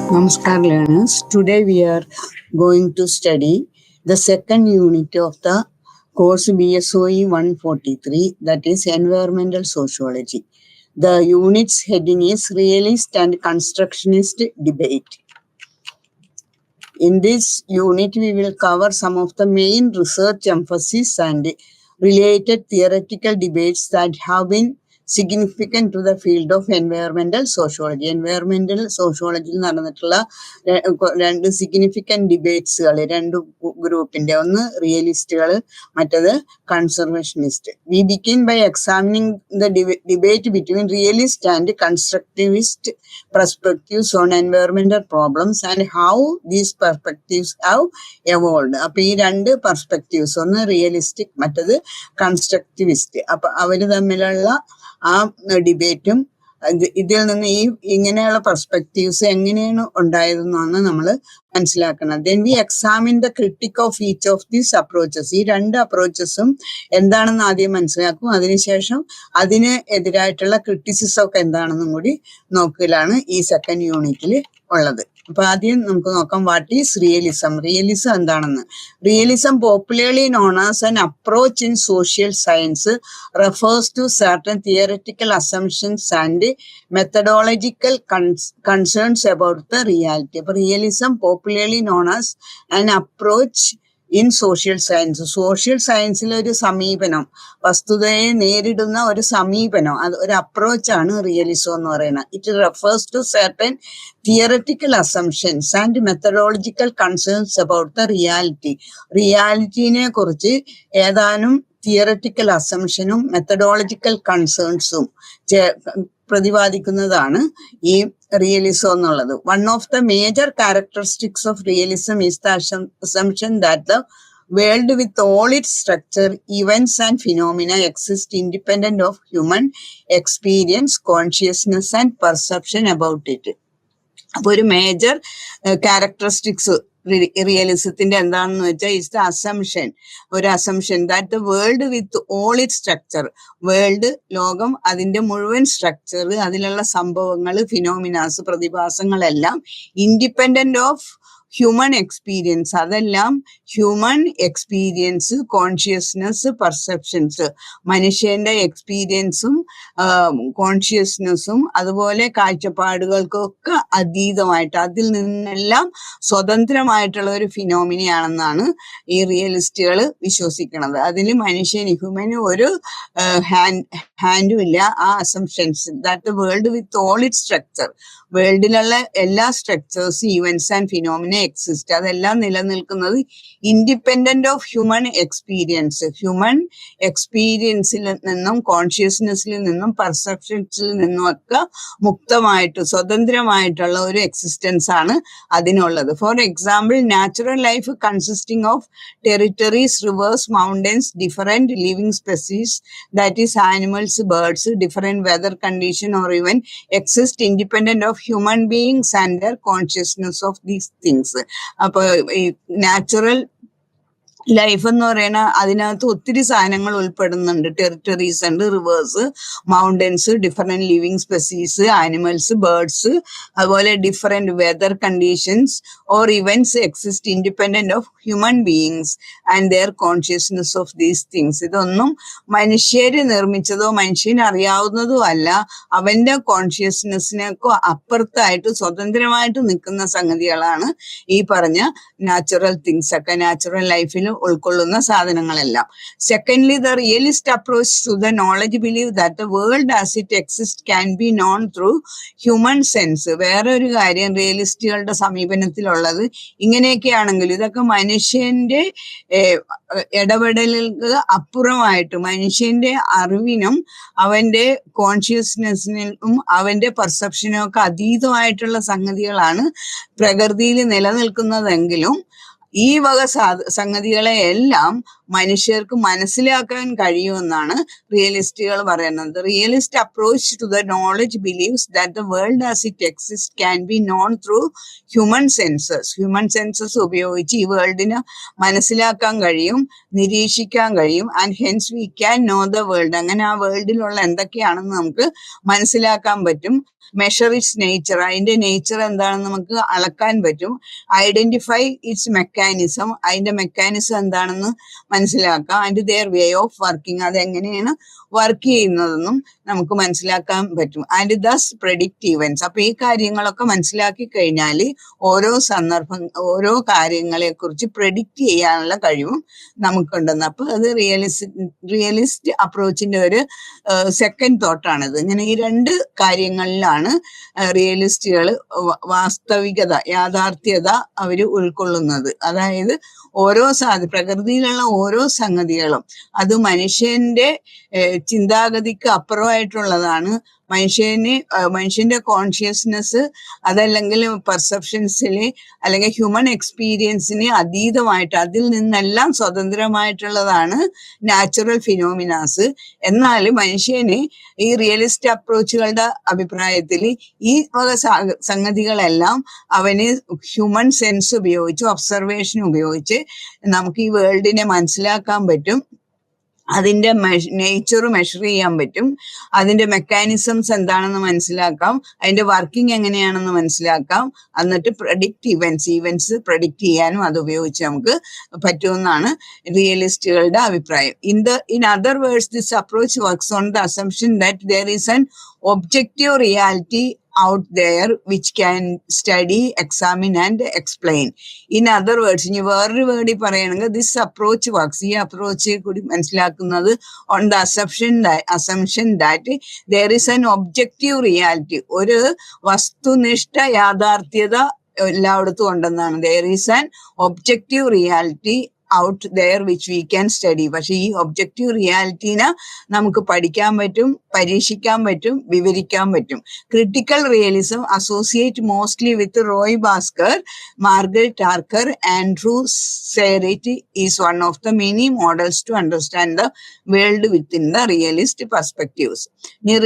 Namaskar learners. Today we are going to study the second unit of the course BSOE 143, that is Environmental Sociology. The unit's heading is Realist and Constructionist Debate. In this unit, we will cover some of the main research emphasis and related theoretical debates that have been significant to the field of environmental sociology. Environmental sociology എന്ന് പറഞ്ഞിട്ടുള്ള രണ്ട് significant ഡിബേറ്റ്സുകൾ രണ്ട് ഗ്രൂപ്പിന്റെ, ഒന്ന് റിയലിസ്റ്റുകൾ, മറ്റത് conservationist. We begin by examining the debate between realist and constructivist perspectives on environmental problems and how these perspectives have evolved. അപ്പൊ ഈ രണ്ട് പെർസ്പെക്റ്റീവ്സ്, ഒന്ന് റിയലിസ്റ്റിക്, മറ്റത് കൺസ്ട്രക്റ്റിവിസ്റ്റ്, അപ്പൊ അവര് തമ്മിലുള്ള ആ ഡിബേറ്റും ഇതിൽ നിന്ന് ഇങ്ങനെയുള്ള പെർസ്പെക്റ്റീവ്സ് എങ്ങനെയാണ് ഉണ്ടായതെന്നാണ് നമ്മൾ മനസ്സിലാക്കണം. Then we examine the critic of each of these approaches. ഈ രണ്ട് അപ്രോച്ചസും എന്താണെന്ന് ആദ്യം മനസ്സിലാക്കും, അതിനുശേഷം അതിന് എതിരായിട്ടുള്ള ക്രിറ്റിസിസം ഒക്കെ എന്താണെന്നും കൂടി നോക്കലാണ് ഈ സെക്കൻഡ് യൂണിറ്റിൽ ഉള്ളത്. അപ്പൊ ആദ്യം നമുക്ക് നോക്കാം, വാട്ട് ഈസ് റിയലിസം. റിയലിസം എന്താണെന്ന്. Realism, popularly known as an approach in social science, refers to certain theoretical assumptions and methodological concerns about the reality. അപ്പൊ realism popularly known as an approach in social science. Social സയൻസിലെ ഒരു സമീപനം, വസ്തുതയെ നേരിടുന്ന ഒരു സമീപനം, അത് ഒരു അപ്രോച്ചാണ് റിയലിസം എന്ന് പറയുന്നത്. It refers to certain theoretical assumptions and methodological concerns about the reality. റിയാലിറ്റിനെ കുറിച്ച് ഏതാനും തിയററ്റിക്കൽ അസംഷനും മെത്തഡോളജിക്കൽ കൺസേൺസും പ്രതിപാദിക്കുന്നതാണ് ഈ റിയലിസം എന്നുള്ളത്. One of the major characteristics of realism is the assumption that the world with all its structure, events and phenomena exist independent of human experience, consciousness and perception about it. അപ്പൊ ഒരു major characteristics റിയലിസത്തിന്റെ എന്താണെന്ന് വെച്ചാൽ is the assumption, ഒരു assumption that the world with all it structure, world, ലോകം, അതിന്റെ മുഴുവൻ structure, അതിലുള്ള സംഭവങ്ങൾ, ഫിനോമിനാസ്, പ്രതിഭാസങ്ങളെല്ലാം ഇൻഡിപെൻഡന്റ് ഓഫ് ഹ്യൂമൻ എക്സ്പീരിയൻസ്, അതെല്ലാം ഹ്യൂമൻ എക്സ്പീരിയൻസ്, കോൺഷ്യസ്നെസ്, പെർസെപ്ഷൻസ്, മനുഷ്യന്റെ എക്സ്പീരിയൻസും കോൺഷ്യസ്നെസ്സും അതുപോലെ കാഴ്ചപ്പാടുകൾക്കൊക്കെ അതീതമായിട്ട്, അതിൽ നിന്നെല്ലാം സ്വതന്ത്രമായിട്ടുള്ള ഒരു ഫിനോമിനയാണെന്നാണ് ഈ റിയലിസ്റ്റുകൾ വിശ്വസിക്കുന്നത്. അതിൽ ഹ്യൂമന് ഒരു ഹാൻഡും ഇല്ല. ആ assumptions that the world with all it structure, വേൾഡിലുള്ള എല്ലാ structures, events and phenomena exist, അതെല്ലാം നിലനിൽക്കുന്നത് independent of human experience, human എക്സ്പീരിയൻസിൽ നിന്നും കോൺഷ്യസ്നെസ്സിൽ നിന്നും പെർസെപ്ഷൻസിൽ നിന്നും ഒക്കെ മുക്തമായിട്ട് സ്വതന്ത്രമായിട്ടുള്ള ഒരു എക്സിസ്റ്റൻസ് ആണ് അതിനുള്ളത്. For example, natural life consisting of territories, rivers, mountains, different living species, that is animals, birds, different weather condition or even exist independent of human beings and their consciousness of these things. അപ്പൊ ഈ natural life എന്ന് പറയുന്ന അതിനകത്ത് ഒത്തിരി സാധനങ്ങൾ ഉൾപ്പെടുന്നുണ്ട്. Territories ഉണ്ട്, rivers, mountains, different living species, animals, birds, അതുപോലെ different weather conditions or events exist independent of human beings and their consciousness of these things. ഇതൊന്നും മനുഷ്യര് നിർമ്മിച്ചതോ മനുഷ്യന് അറിയാവുന്നതോ അല്ല, അവന്റെ കോൺഷ്യസ്നെസ്സിനൊക്കെ അപ്പുറത്തായിട്ട് സ്വതന്ത്രമായിട്ട് നിൽക്കുന്ന സംഗതികളാണ് ഈ പറഞ്ഞ നാച്ചുറൽ തിങ്സ് ഒക്കെ, നാച്ചുറൽ ലൈഫിൽ ഉൾക്കൊള്ളുന്ന സാധനങ്ങളെല്ലാം. Secondly, the realist approach to the knowledge believe that the world as it exist can be known through human sense. വേറെ ഒരു കാര്യം റിയലിസ്റ്റുകളുടെ സമീപനത്തിലുള്ളത്, ഇങ്ങനെയൊക്കെയാണെങ്കിൽ ഇതൊക്കെ മനുഷ്യന്റെ ഇടപെടലുകൾക്ക് അപ്പുറമായിട്ട്, മനുഷ്യന്റെ അറിവിനും അവന്റെ കോൺഷ്യസ്നെസ്സിനും അവന്റെ പെർസെപ്ഷനും ഒക്കെ അതീതമായിട്ടുള്ള സംഗതികളാണ് പ്രകൃതിയിൽ നിലനിൽക്കുന്നതെങ്കിലും ഈ വക സംഗതികളെ എല്ലാം മനുഷ്യർക്ക് മനസ്സിലാക്കാൻ കഴിയുമെന്നാണ് റിയലിസ്റ്റുകൾ പറയുന്നത്. Realist approach to the knowledge believes that the world as it exist can be known through human senses. Human senses ഉപയോഗിച്ച് ഈ വേൾഡിനെ മനസ്സിലാക്കാൻ കഴിയും, നിരീക്ഷിക്കാൻ കഴിയും. And hence we can know the world. അങ്ങനെ ആ വേൾഡിലുള്ള എന്തൊക്കെയാണെന്ന് നമുക്ക് മനസ്സിലാക്കാൻ പറ്റും. മെഷർ ഇറ്റ്സ് നേച്ചർ, അതിന്റെ നേച്ചർ എന്താണെന്ന് നമുക്ക് അളക്കാൻ പറ്റും. ഐഡന്റിഫൈ ഇറ്റ്സ് മെക്കാനിസം, അതിന്റെ മെക്കാനിസം എന്താണെന്ന് മനസ്സിലാക്കാം. And their way of working, അതെങ്ങനെയാണ് വർക്ക് ചെയ്യുന്നതെന്നും നമുക്ക് മനസ്സിലാക്കാൻ പറ്റും. And thus predict events. അപ്പൊ ഈ കാര്യങ്ങളൊക്കെ മനസ്സിലാക്കി കഴിഞ്ഞാൽ ഓരോ കാര്യങ്ങളെ കുറിച്ച് പ്രെഡിക്റ്റ് ചെയ്യാനുള്ള കഴിവും നമുക്കുണ്ടെന്ന്. അപ്പൊ അത് റിയലിസ്റ്റ് അപ്രോച്ചിന്റെ ഒരു സെക്കൻഡ് തോട്ടാണിത്. ഇങ്ങനെ ഈ രണ്ട് കാര്യങ്ങളിലാണ് റിയലിസ്റ്റുകൾ വാസ്തവികത, യാഥാർത്ഥ്യത അവർ ഉൾക്കൊള്ളുന്നത്. അതായത് പ്രകൃതിയിലുള്ള ഓരോ സംഗതികളും അത് മനുഷ്യന്റെ ചിന്താഗതിക്ക് അപ്പുറമായിട്ടുള്ളതാണ്. മനുഷ്യന്റെ കോൺഷ്യസ്നെസ് അതല്ലെങ്കിൽ പെർസെപ്ഷൻസിന് അല്ലെങ്കിൽ ഹ്യൂമൻ എക്സ്പീരിയൻസിന് അതീതമായിട്ട് അതിൽ നിന്നെല്ലാം സ്വതന്ത്രമായിട്ടുള്ളതാണ് നാച്ചുറൽ ഫിനോമിനാസ്. എന്നാൽ മനുഷ്യന് ഈ റിയലിസ്റ്റ് അപ്രോച്ചുകളുടെ അഭിപ്രായത്തിൽ ഈ വക സംഗതികളെല്ലാം അവന് ഹ്യൂമൻ സെൻസ് ഉപയോഗിച്ച്, ഒബ്സർവേഷൻ ഉപയോഗിച്ച് നമുക്ക് ഈ വേൾഡിനെ മനസ്സിലാക്കാൻ പറ്റും. അതിന്റെ നേച്ചർ മെഷർ ചെയ്യാൻ പറ്റും. അതിന്റെ മെക്കാനിസംസ് എന്താണെന്ന് മനസ്സിലാക്കാം. അതിന്റെ വർക്കിംഗ് എങ്ങനെയാണെന്ന് മനസ്സിലാക്കാം. എന്നിട്ട് ഇവന്റ്സ് പ്രഡിക്റ്റ് ചെയ്യാനും അത് ഉപയോഗിച്ച് നമുക്ക് പറ്റുമെന്നാണ് റിയലിസ്റ്റുകളുടെ അഭിപ്രായം. In other words, this approach works on the assumption that there is an objective reality out there which can study, examine and explain. In other words, ഇനി വേറൊരു വേർഡ് പറയണമെങ്കിൽ ദിസ് അപ്രോച്ച് വർക്ക്സ്, ഈ അപ്രോച്ച് കൂടി മനസ്സിലാക്കുന്നത് on the assumption that there is an objective reality, ഒരു വസ്തുനിഷ്ഠ യാഥാർത്ഥ്യത എല്ലായിടത്തും ഉണ്ടെന്നാണ്. there is an objective reality out there which we can study. പക്ഷെ ഈ ഒബ്ജക്റ്റീവ് റിയാലിറ്റീനെ നമുക്ക് പഠിക്കാൻ പറ്റും, പരീക്ഷിക്കാൻ പറ്റും, വിവരിക്കാൻ പറ്റും. Critical realism associate mostly with Roy Bhaskar, Margaret Archer, Andrew Sayer it is one of the many models to understand the world within the realist perspectives.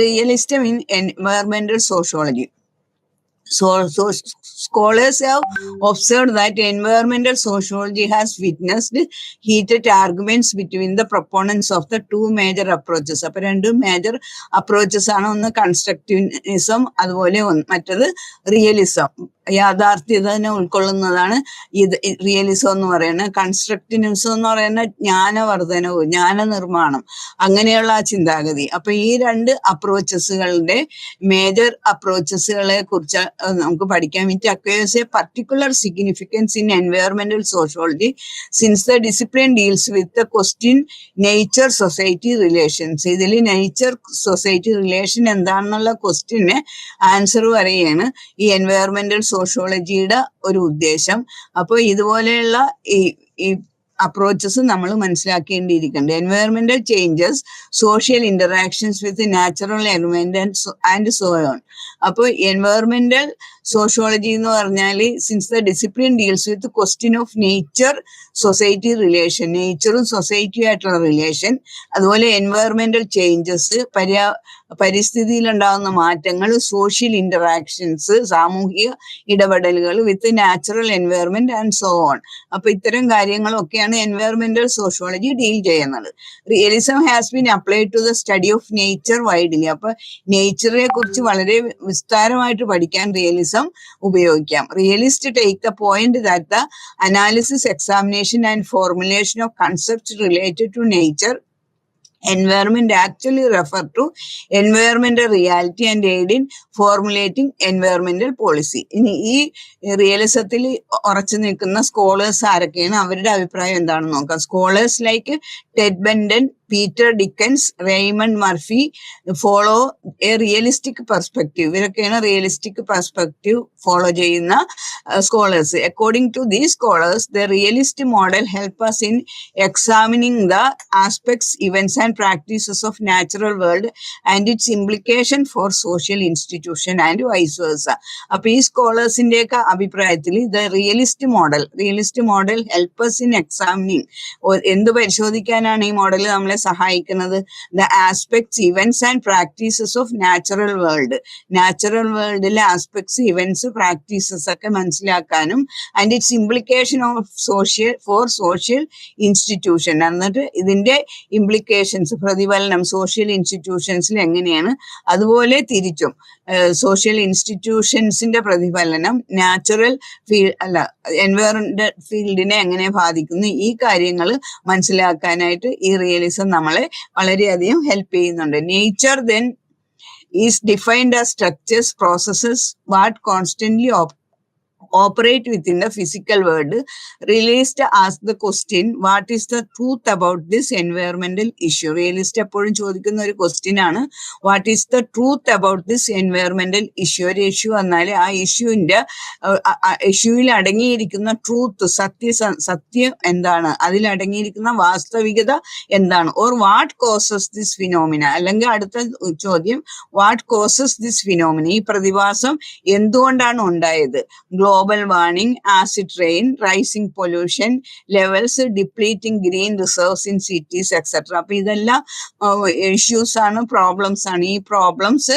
Realist in environmental sociology. So scholars have observed that environmental sociology has witnessed heated arguments between the proponents of the two major approaches. അപ്പോൾ രണ്ട് major approaches ആണ്. ഒന്ന് constructivism, അതുപോലെ മറ്റത് realism. യാഥാർത്ഥ്യതനെ ഉൾക്കൊള്ളുന്നതാണ് ഇത് realism എന്ന് പറയുന്നത്. കൺസ്ട്രക്റ്റിവിസം എന്ന് പറയുന്ന ജ്ഞാനവർദ്ധനവും ജ്ഞാനനിർമ്മാണം, അങ്ങനെയുള്ള ആ ചിന്താഗതി. അപ്പൊ ഈ രണ്ട് അപ്രോച്ചസുകളുടെ മേജർ അപ്രോച്ചസുകളെ കുറിച്ച് നമുക്ക് പഠിക്കാം. It acquires a particular significance in environmental sociology since the discipline deals with the question nature-society relations. ഇതിൽ നേച്ചർ സൊസൈറ്റി റിലേഷൻ എന്താണെന്നുള്ള ക്വസ്റ്റ്യന് ആൻസർ പറയുകയാണ് ഈ എൻവയറമെന്റൽ സോഷ്യോളജിയുടെ ഒരു ഉദ്ദേശം. അപ്പോൾ ഇതുപോലെയുള്ള ഈ അപ്രോച്ചസ് നമ്മൾ മനസ്സിലാക്കേണ്ടിയിരിക്കുന്നുണ്ട്. Environmental changes, social interactions with natural environment and so on. അപ്പോൾ എൻവയറമെന്റൽ സോഷ്യോളജി എന്ന് പറഞ്ഞാൽ since the discipline deals with question of nature society relation, നേച്ചറും സൊസൈറ്റിയും ആയിട്ടുള്ള റിലേഷൻ, അതുപോലെ എൻവയറമെന്റൽ ചേഞ്ചസ്, പരിസ്ഥിതിയിലുണ്ടാകുന്ന മാറ്റങ്ങൾ, സോഷ്യൽ ഇന്ററാക്ഷൻസ്, സാമൂഹിക ഇടപെടലുകൾ with natural environment and so on. അപ്പൊ ഇത്തരം കാര്യങ്ങളൊക്കെയാണ് എൻവയറമെന്റൽ സോഷ്യോളജി ഡീൽ ചെയ്യുന്നത്. Realism has been applied to the study of nature widely. അപ്പൊ നേച്ചറിനെ കുറിച്ച് വളരെ വിസ്താരമായിട്ട് പഠിക്കാൻ റിയലിസം ഉപയോഗിക്കാം. Realist take the point that the analysis, examination and formulation of concepts related to nature environment actually refer to environmental reality and aid in formulating environmental policy. ഇനി ഈ റിയലിസത്തിൽ ഉറച്ചു നിൽക്കുന്ന സ്കോളേഴ്സ് ആരൊക്കെയാണ്, അവരുടെ അഭിപ്രായം എന്താണെന്ന് നോക്കാം. Scholars like Ted Benton, Peter Dickens, Raymond Murphy follow a realistic perspective. ഇവരൊക്കെയാണ് റിയലിസ്റ്റിക് പെർസ്പെക്റ്റീവ് ഫോളോ ചെയ്യുന്ന scholars. According to these scholars, the realist model help us in examining the aspects, events and practices of natural world and its implication for social institution and vice versa. അപ്പൊ ഈ സ്കോളേഴ്സിന്റെയൊക്കെ അഭിപ്രായത്തിൽ the realist model help us in examining, എന്ത് പരിശോധിക്കാനാണ് ഈ model നമ്മളെ സഹായിക്കുന്നത്? The aspects, events and practices of natural വേൾഡിലെ ആസ്പെക്ട്സ്, ഇവന്റ്സ്, പ്രാക്ടീസസ് ഒക്കെ മനസ്സിലാക്കാനും and its implication of social institution, എന്നിട്ട് ഇതിന്റെ ഇംപ്ലിക്കേഷൻസ്, പ്രതിഫലനം സോഷ്യൽ ഇൻസ്റ്റിറ്റ്യൂഷൻസിൽ എങ്ങനെയാണ്, അതുപോലെ തിരിച്ചും സോഷ്യൽ ഇൻസ്റ്റിറ്റ്യൂഷൻസിന്റെ പ്രതിഫലനം നാച്ചുറൽ എൻവയോൺമെന്റൽ ഫീൽഡിനെ എങ്ങനെ ബാധിക്കുന്നു, ഈ കാര്യങ്ങൾ മനസ്സിലാക്കാനായിട്ട് ഈ റിയലിസം നമ്മളെ വളരെയധികം ഹെൽപ്പ് ചെയ്യുന്നുണ്ട്. Nature then is defined as structures, processes what constantly operate within the physical world. Realist ask the question, what is the truth about this environmental issue? Realist എപ്പോഴും ചോദിക്കുന്ന ഒരു ക്വസ്റ്റ്യൻ ആണ്, what is the truth about this എൻവയോൺമെന്റൽ issue. ഒരു issue എന്നാൽ ആ ഇഷ്യൂവിൽ അടങ്ങിയിരിക്കുന്ന truth, സത്യം എന്താണ്, അതിൽ അടങ്ങിയിരിക്കുന്ന വാസ്തവികത എന്താണ്, or what causes this phenomena, അല്ലെങ്കിൽ അടുത്ത ചോദ്യം വാട്ട് കോസസ് ദിസ് ഫിനോമിന, ഈ പ്രതിഭാസം എന്തുകൊണ്ടാണ് ഉണ്ടായത്? global warming, acid rain, rising pollution levels, depleting green reserves in cities, etc. അപ്പൊ ഇതെല്ലാം ഇഷ്യൂസ് ആണ്, പ്രോബ്ലംസ് ആണ്. ഈ പ്രോബ്ലംസ്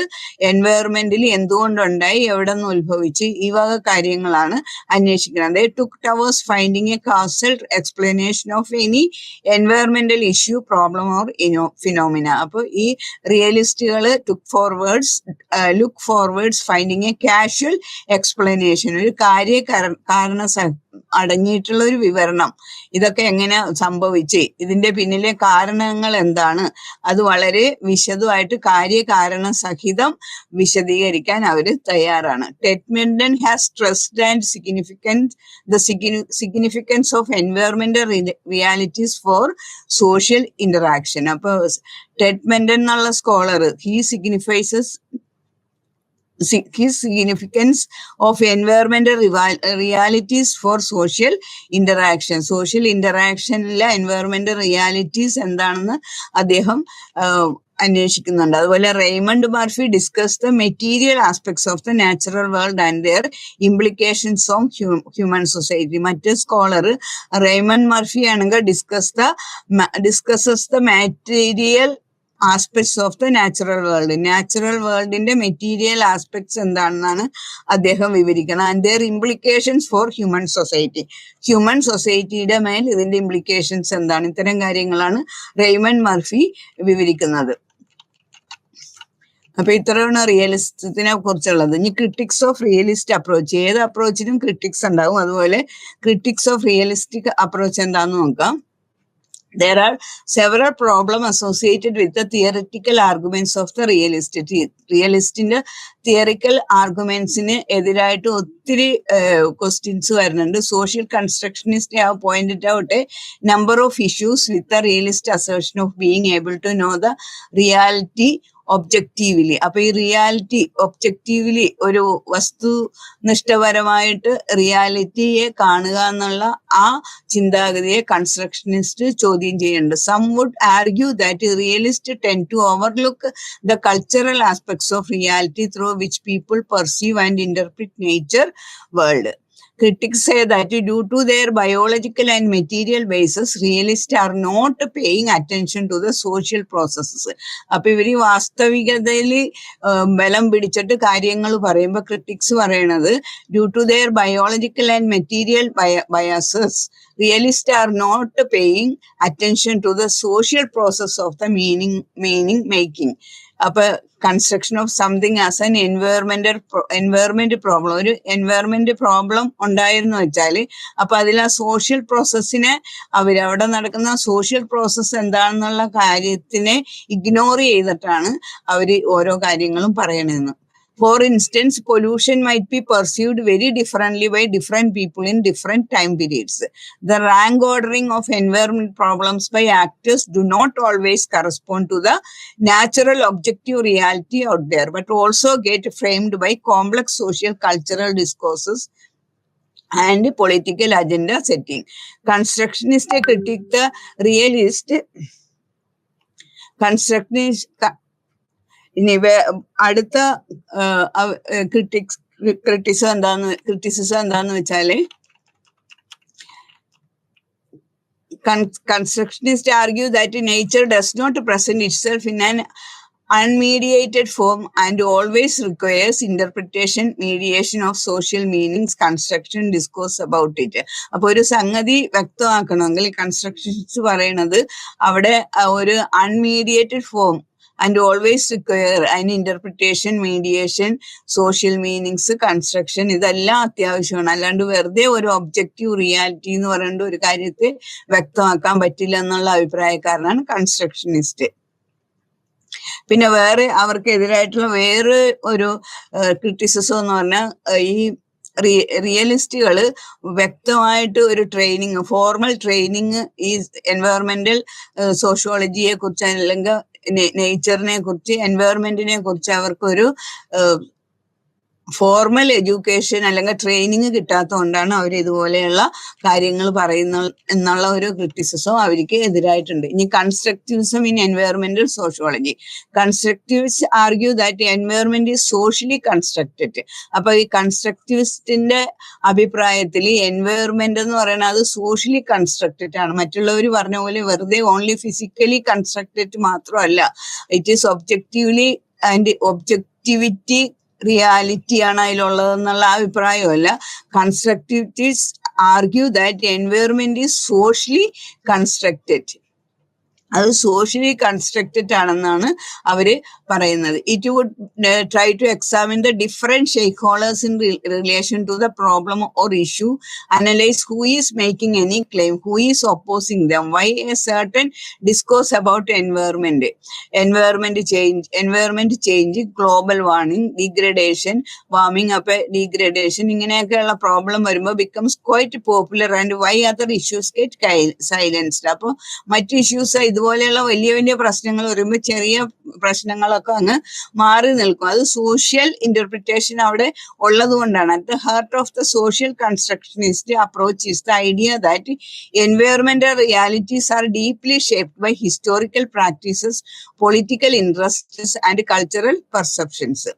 എൻവയറമെന്റിൽ എന്തുകൊണ്ടുണ്ടായി, എവിടെ നിന്ന് ഉത്ഭവിച്ച്, ഈ വക കാര്യങ്ങളാണ് അന്വേഷിക്കുന്നത്. They took towards finding a causal explanation of any environmental issue, problem or phenomena. അപ്പൊ ഈ റിയലിസ്റ്റുകൾ look forwards finding a causal explanation, ഒരു കാര്യകാരണ അടങ്ങിയിട്ടുള്ള ഒരു വിവരണം, ഇതൊക്കെ എങ്ങനെ സംഭവിച്ച്, ഇതിന്റെ പിന്നിലെ കാരണങ്ങൾ എന്താണ്, അത് വളരെ വിശദമായിട്ട് കാര്യകാരണ സഹിതം വിശദീകരിക്കാൻ അവർ തയ്യാറാണ്. ടെറ്റ്മെൻഡൻ has stressed and significance of എൻവയോൺമെന്റൽ റിയാലിറ്റീസ് ഫോർ സോഷ്യൽ ഇന്ററാക്ഷൻ. അപ്പൊ ടെറ്റ്മെൻഡൻ എന്നുള്ള scholar his significance of environmental realities for social interaction. Social ഇന്ററാക്ഷനിലെ എൻവയോൺമെന്റൽ റിയാലിറ്റീസ് എന്താണെന്ന് അദ്ദേഹം അന്വേഷിക്കുന്നുണ്ട്. അതുപോലെ Raymond Murphy discuss the material aspects of the natural world and their implications on human society. മറ്റ് സ്കോളർ റെയ്മണ്ട് മർഫി ആണെങ്കിൽ discusses the material aspects of the natural വേൾഡിന്റെ material aspects എന്താണെന്നാണ് അദ്ദേഹം വിവരിക്കുന്നത്. And their implications for human സൊസൈറ്റിയുടെ മേൽ ഇതിന്റെ implications എന്താണ്, ഇത്തരം കാര്യങ്ങളാണ് റെയ്മണ്ട് മർഫി വിവരിക്കുന്നത്. അപ്പൊ ഇത്രയാണ് റിയലിസത്തിനെ കുറിച്ചുള്ളത്. ഇനി ക്രിട്ടിക്സ് ഓഫ് റിയലിസ്റ്റ് അപ്രോച്ച്, ഏത് അപ്രോച്ചിനും ക്രിട്ടിക്സ് ഉണ്ടാവും, അതുപോലെ ക്രിട്ടിക്സ് ഓഫ് റിയലിസ്റ്റിക് അപ്രോച്ച് എന്താണെന്ന് നോക്കാം. There are several problems associated with the theoretical arguments of the realist. റിയലിസ്റ്റിന്റെ തിയറിക്കൽ ആർഗ്യുമെന്റ്സിന് എതിരായിട്ട് ഒത്തിരി ക്വസ്റ്റ്യൻസ് വരുന്നുണ്ട്. Social constructionist have pointed out a number of issues with the realist assertion of being able to know the reality objectively. അപ്പൊ ഈ reality objectively, ഒരു വസ്തുനിഷ്ഠപരമായിട്ട് റിയാലിറ്റിയെ കാണുക എന്നുള്ള ആ ചിന്താഗതിയെ കൺസ്ട്രക്ഷനിസ്റ്റ് ചോദ്യം ചെയ്യുന്നുണ്ട്. Some would argue that realist tend to overlook the cultural aspects of reality through which people perceive and interpret nature world. Critics say that due to their biological and material basis, realists are not paying attention to the social processes. അപ്പൊ ഇവര് വാസ്തവികതയിൽ ബലം പിടിച്ചിട്ട് കാര്യങ്ങൾ പറയുമ്പോൾ critics പറയണത് due to their biological and material biases, realists are not paying attention to the social process of the meaning making. അപ്പൊ construction of something as an environment problem, ഒരു environment problem ഉണ്ടായിരുന്നു വെച്ചാൽ അപ്പൊ അതിൽ ആ സോഷ്യൽ പ്രോസസ്സിനെ അവിടെ നടക്കുന്ന സോഷ്യൽ പ്രോസസ്സ് എന്താണെന്നുള്ള കാര്യത്തിനെ ഇഗ്നോർ ചെയ്തിട്ടാണ് അവര് ഓരോ കാര്യങ്ങളും പറയണെന്ന്. For instance, pollution might be perceived very differently by different people in different time periods. The rank ordering of environment problems by actors do not always correspond to the natural objective reality out there, but also get framed by complex social cultural discourses and political agenda setting. Constructionist critique the realist constructionist. ഇനി അടുത്ത criticism എന്താന്ന് വെച്ചാല് constructionists argue that nature does not present itself in an unmediated form and always requires interpretation, mediation of social meanings, construction, discourse about it. അപ്പൊ ഒരു സംഗതി വ്യക്തമാക്കണമെങ്കിൽ constructions പറയണത് അവിടെ ഒരു അൺമീഡിയേറ്റഡ് form and always require an interpretation, mediation, social meanings, construction ഇതെല്ലാം അത്യാവശ്യമാണ്. അല്ലാണ്ട് വെറുതെ ഒരു ഒബ്ജക്റ്റീവ് റിയാലിറ്റി എന്ന് പറയേണ്ട ഒരു കാര്യത്തെ വ്യക്തമാക്കാൻ പറ്റില്ല എന്നുള്ള അഭിപ്രായക്കാരനാണ് കൺസ്ട്രക്ഷനിസ്റ്റ്. പിന്നെ വേറെ അവർക്കെതിരായിട്ടുള്ള വേറെ ഒരു ക്രിറ്റിസിസം എന്ന് പറഞ്ഞാൽ ഈ റിയലിസ്റ്റുകൾ വ്യക്തമായിട്ട് ഒരു ട്രെയിനിങ്, ഫോർമൽ ട്രെയിനിങ് ഈ എൻവയോൺമെന്റൽ സോഷ്യോളജിയെ കുറിച്ച് അല്ലെങ്കിൽ നേച്ചറിനെ കുറിച്ച്, എൻവയോൺമെന്റിനെ കുറിച്ച് അവർക്കൊരു ഫോർമൽ എഡ്യൂക്കേഷൻ അല്ലെങ്കിൽ ട്രെയിനിങ് കിട്ടാത്തതുകൊണ്ടാണ് അവർ ഇതുപോലെയുള്ള കാര്യങ്ങൾ പറയുന്ന എന്നുള്ള ഒരു ക്രിറ്റിസിസം അവർക്ക് എതിരായിട്ടുണ്ട്. ഇനി കൺസ്ട്രക്റ്റിവിസം ഇൻ എൻവയോൺമെന്റൽ sociology. Constructivist argue that environment is socially constructed. അപ്പൊ ഈ കൺസ്ട്രക്റ്റിവിസ്റ്റിന്റെ അഭിപ്രായത്തിൽ എൻവയോൺമെന്റ് എന്ന് പറയുന്നത് അത് സോഷ്യലി കൺസ്ട്രക്റ്റഡ് ആണ്. മറ്റുള്ളവർ പറഞ്ഞ പോലെ വെറുതെ ഓൺലി ഫിസിക്കലി കൺസ്ട്രക്റ്റഡ് മാത്രമല്ല, it is objectively and objectivity reality ആണ് അതിലുള്ളതെന്നുള്ള അഭിപ്രായമല്ല. Constructivist argue that environment is socially constructed. അത് സോഷ്യലി കൺസ്ട്രക്റ്റഡ് ആണെന്നാണ് അവര് പറയുന്നത്. It would try to examine the different stake holders in relation to the problem or issue, analyse who is making any claim, who is opposing them, why a certain discourse about environment change, global warming, degradation, warming up degradation, ഇങ്ങനെയൊക്കെയുള്ള problem വരുമ്പോൾ becomes quite popular and why other issues get silenced. അപ്പോൾ മറ്റു issues ഇതുപോലെയുള്ള വലിയ വലിയ പ്രശ്നങ്ങൾ വരുമ്പോൾ ചെറിയ പ്രശ്നങ്ങളൊക്കെ അങ്ങ് മാറി നിൽക്കും. അത് സോഷ്യൽ ഇന്റർപ്രിറ്റേഷൻ അവിടെ ഉള്ളത് കൊണ്ടാണ്. At the heart of the social constructionist approach is the idea that എൻവയോൺമെന്റൽ realities are deeply shaped by historical practices, political interests and cultural perceptions.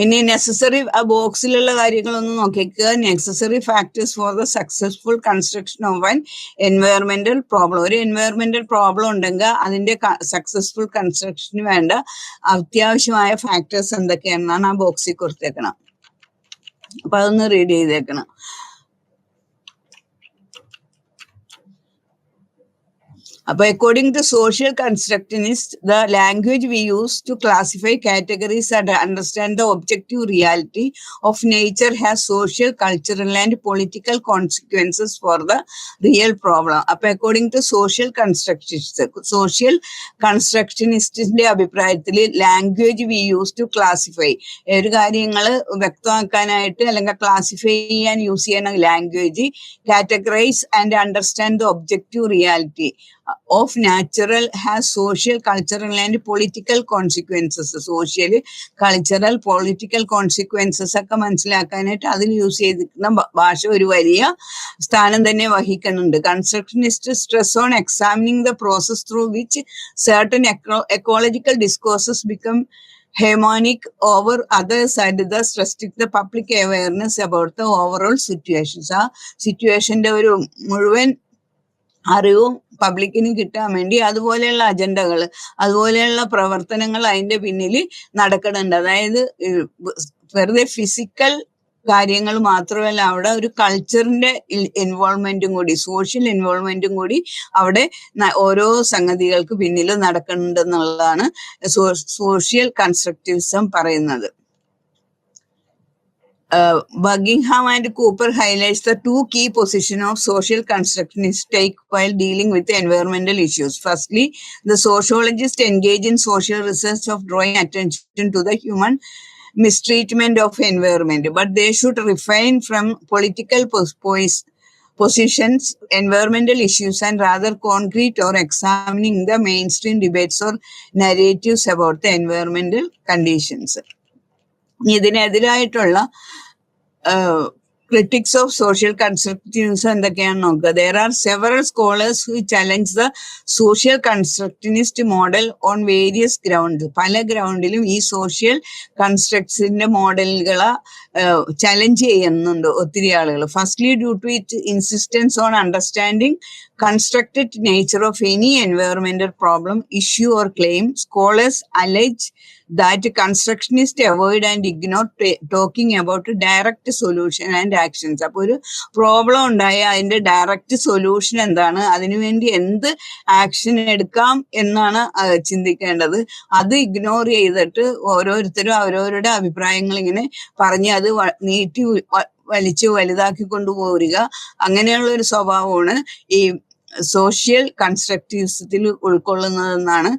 ഇനി നെസസറി, ആ ബോക്സിലുള്ള കാര്യങ്ങളൊന്നും നോക്കിക്കുക. Necessary factors for the successful construction of an എൻവയോൺമെന്റൽ problem. ഒരു എൻവയോൺമെന്റൽ problem ഉണ്ടെങ്കിൽ അതിന്റെ സക്സസ്ഫുൾ കൺസ്ട്രക്ഷന് വേണ്ട അത്യാവശ്യമായ ഫാക്ടേഴ്സ് എന്തൊക്കെയാണെന്നാണ് ആ ബോക്സിൽ കൊടുത്തേക്കണം. അപ്പൊ അതൊന്ന് റീഡ് ചെയ്തേക്കണം. But according to social constructionists, the language we use to classify categories and understand the objective reality of nature has social, cultural, and political consequences for the real problem. But according to social constructionists' അഭിപ്രായത്തിൽ language we use to classify, ഒരു കാര്യങ്ങൾ വ്യക്തമാക്കാനായിട്ട് അല്ലെങ്കിൽ classify ചെയ്യാൻ use ചെയ്യുന്ന language, categorise and understand the objective reality of natural has social, cultural and political consequences. Social, cultural, political consequences ഒക്കെ മനസ്സിലാക്കാനായിട്ട് അതിൽ യൂസ് ചെയ്തിരിക്കുന്ന ഭാഷ ഒരു വലിയ സ്ഥാനം തന്നെ വഹിക്കുന്നുണ്ട്. Constructionist stress on examining the process through which certain ecological discourses become hegemonic over others and thus restrict the public awareness about the overall situations. ആ സിറ്റുവേഷന്റെ ഒരു മുഴുവൻ അറിവും പബ്ലിക്കിന് കിട്ടാൻ വേണ്ടി അതുപോലെയുള്ള അജണ്ടകൾ, അതുപോലെയുള്ള പ്രവർത്തനങ്ങൾ അതിന്റെ പിന്നിൽ നടക്കുന്നുണ്ട്. അതായത് വെറുതെ ഫിസിക്കൽ കാര്യങ്ങൾ മാത്രമല്ല, അവിടെ ഒരു കൾച്ചറിന്റെ ഇൻവോൾവ്മെന്റും കൂടി, സോഷ്യൽ ഇൻവോൾവ്മെന്റും കൂടി അവിടെ ഓരോ സംഗതികൾക്ക് പിന്നിൽ നടക്കുന്നുണ്ടെന്നുള്ളതാണ് സോഷ്യൽ കൺസ്ട്രക്റ്റിവിസം പറയുന്നത്. Buckingham and Cooper highlights the two key positions of social constructionists take while dealing with environmental issues. Firstly, the sociologists engage in social research of drawing attention to the human mistreatment of environment, but they should refrain from political positions, environmental issues, and rather concrete or examining the mainstream debates or narratives about the environmental conditions. ഇതിനെതിരായിട്ടുള്ള critics of social constructivism എന്തൊക്കെയാണ് നോക്കുക. There are several scholars who challenge the social constructivist model on various grounds. പല ഗ്രൗണ്ടിലും ഈ social കൺസ്ട്രക്ട്സിന്റെ മോഡലുകളെ challenge ചെയ്യുന്നുണ്ട് ഒത്തിരി ആളുകൾ. Firstly due to it insistence on understanding constructed nature of any environmental problem, issue or claim, scholars allege that constructionists avoid and ignore talking about direct solution and actions. അപ്പോൾ ഒരു problem ഉണ്ടായ അതിന്റെ direct solution എന്താണ്, അതിനുവേണ്ടി എന്ത് action എടുക്കാം എന്നാണ് ചിന്തിക്കേണ്ടത്. അത് ഇഗ്നോർ ചെയ്തിട്ട് ഓരോരുത്തരും അവരവരുടെ അഭിപ്രായങ്ങൾ ഇങ്ങനെ പറഞ്ഞ് അത് നീട്ടി വലിച്ചു വലുതാക്കി കൊണ്ടുപോരുക, അങ്ങനെയുള്ള ഒരു സ്വഭാവമാണ് ഈ സോഷ്യൽ കൺസ്ട്രക്റ്റിവിസത്തിൽ ഉൾക്കൊള്ളുന്നതെന്നാണ്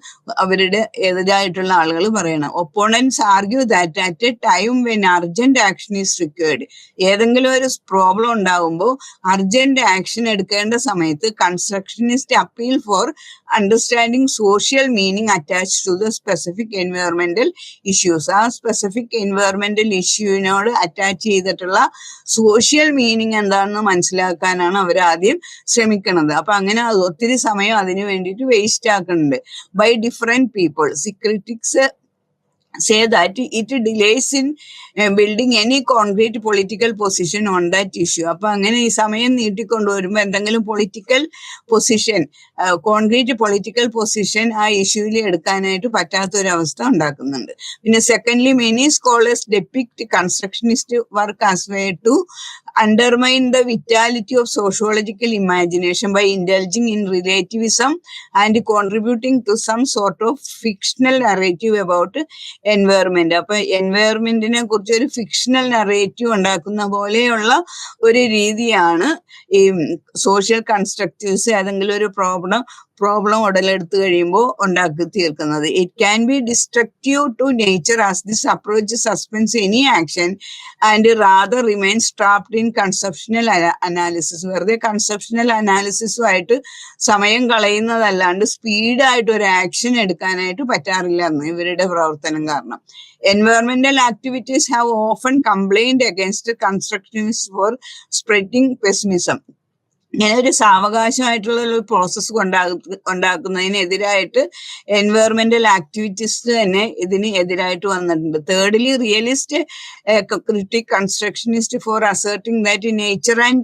അവരുടെ എതിരായിട്ടുള്ള ആളുകൾ പറയുന്നത്. Opponents argue that at a time when urgent action is required, ഏതെങ്കിലും ഒരു പ്രോബ്ലം ഉണ്ടാകുമ്പോൾ അർജന്റ് ആക്ഷൻ എടുക്കേണ്ട സമയത്ത് constructionist appeal for understanding social meaning attach to the specific എൻവയോൺമെന്റൽ ഇഷ്യൂസ്. ആ സ്പെസിഫിക് എൻവയോൺമെന്റൽ ഇഷ്യൂവിനോട് അറ്റാച്ച് ചെയ്തിട്ടുള്ള സോഷ്യൽ മീനിങ് എന്താണെന്ന് മനസ്സിലാക്കാനാണ് അവർ ആദ്യം ശ്രമിക്കുന്നത്. അപ്പൊ അങ്ങനെ ഒത്തിരി സമയം അതിനു വേണ്ടിയിട്ട് വേസ്റ്റ് ആക്കുന്നുണ്ട്. By different peoples. Critics say that it delays in building any concrete political position on that issue. അപ്പൊ അങ്ങനെ ഈ സമയം നീട്ടിക്കൊണ്ടുവരുമ്പോൾ എന്തെങ്കിലും political position, concrete political position ആ ഇഷ്യൂവിൽ എടുക്കാനായിട്ട് പറ്റാത്തൊരവസ്ഥ ഉണ്ടാക്കുന്നുണ്ട്. പിന്നെ secondly, many scholars depict constructionist work as way to undermine the vitality of sociological imagination by indulging in relativism and contributing to some sort of fictional narrative about environment. അപ്പൊ എൻവയറമെന്റിനെ കുറിച്ച് ഒരു fictional narrative ഉണ്ടാക്കുന്ന പോലെയുള്ള ഒരു രീതിയാണ് ഈ social കൺസ്ട്രക്റ്റീവ്സ് ഏതെങ്കിലും ഒരു പ്രോബ്ലം ഉടലെടുത്ത് കഴിയുമ്പോൾ ഉണ്ടാക്കി തീർക്കുന്നത്. It can be destructive to nature as this approach suspense any action and rather remains trapped in conceptual analysis. വെറുതെ കൺസെപ്ഷണൽ അനാലിസിസുമായിട്ട് സമയം കളയുന്നതല്ലാണ്ട് സ്പീഡായിട്ട് ഒരു ആക്ഷൻ എടുക്കാനായിട്ട് പറ്റാറില്ല എന്ന് ഇവരുടെ പ്രവർത്തനം കാരണം. Environmental activities have often complained against constructionists for spreading pessimism. ഇങ്ങനെ ഒരു സാവകാശമായിട്ടുള്ള ഒരു പ്രോസസ്സ് ഉണ്ടാക്കുന്നതിനെതിരായിട്ട് എൻവയറമെന്റൽ ആക്ടിവിറ്റീസ് തന്നെ ഇതിന് എതിരായിട്ട് വന്നിട്ടുണ്ട്. Thirdly, realist critic constructionist for asserting that nature and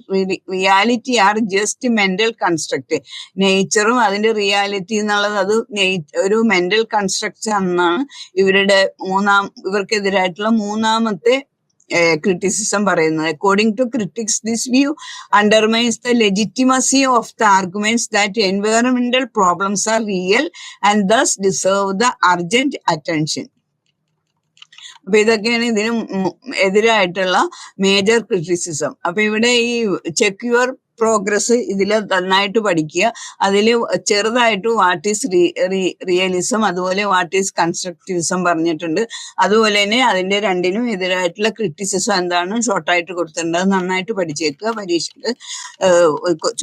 reality are just mental construct. നേച്ചറും അതിന്റെ റിയാലിറ്റി എന്നുള്ളത് അത് ഒരു മെന്റൽ കൺസ്ട്രക്ട് ആണെന്നാണ് ഇവർക്കെതിരായിട്ടുള്ള മൂന്നാമത്തെ criticism പറയുന്നത്. According to critics, this view undermines the legitimacy of the arguments that environmental problems are real and thus deserve the urgent attention. അപ്പൊ ഇതൊക്കെയാണ് ഇതിന് എതിരായിട്ടുള്ള മേജർ ക്രിറ്റിസിസം. അപ്പൊ ഇവിടെ ഈ ചെക്ക് യുവർ പ്രോഗ്രസ് ഇതിൽ നന്നായിട്ട് പഠിക്കുക. അതിൽ ചെറുതായിട്ട് വാട്ട് ഈസ് റിയലിസം, അതുപോലെ വാട്ട് ഈസ് കൺസ്ട്രക്റ്റിവിസം പറഞ്ഞിട്ടുണ്ട്. അതുപോലെ തന്നെ അതിന്റെ രണ്ടിനും എതിരായിട്ടുള്ള ക്രിറ്റിസിസം എന്താണ് ഷോർട്ടായിട്ട് കൊടുത്തിട്ടുണ്ട്. അത് നന്നായിട്ട് പഠിച്ചേക്കുക. പരീക്ഷയ്ക്ക്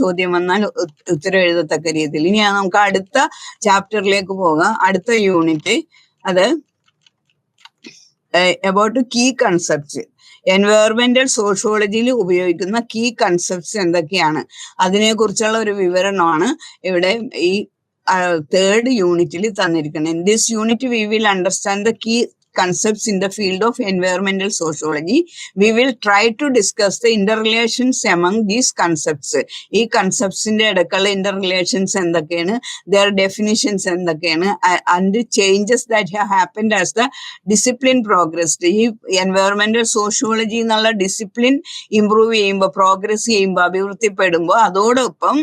ചോദ്യം വന്നാൽ ഉത്തരം എഴുതത്തക്ക രീതിയിൽ. ഇനി നമുക്ക് അടുത്ത ചാപ്റ്ററിലേക്ക് പോകാം. അടുത്ത യൂണിറ്റ് അത് അബൌട്ട് കീ കൺസെപ്റ്റ്സ്. എൻവയോൺമെന്റൽ സോഷ്യോളജിയിൽ ഉപയോഗിക്കുന്ന കീ കൺസെപ്റ്റ്സ് എന്തൊക്കെയാണ് അതിനെ കുറിച്ചുള്ള ഒരു വിവരണമാണ് ഇവിടെ ഈ തേർഡ് യൂണിറ്റിൽ തന്നിരിക്കുന്നത്. In this unit we will understand the key concepts in the field of environmental sociology. We will try to discuss the interrelations among these concepts. ഈ കൺസെപ്റ്റ്സിന്റെ ഇടയ്ക്കുള്ള interrelations എന്തൊക്കെയാണ്, their definitions എന്തൊക്കെയാണ്, and changes that have happened as the discipline progressed. ഈ environmental sociology എന്നുള്ള discipline improve ചെയ്യുമ്പോൾ, progress ചെയ്യുമ്പോൾ, അഭിവൃദ്ധിപ്പെടുമ്പോൾ അതോടൊപ്പം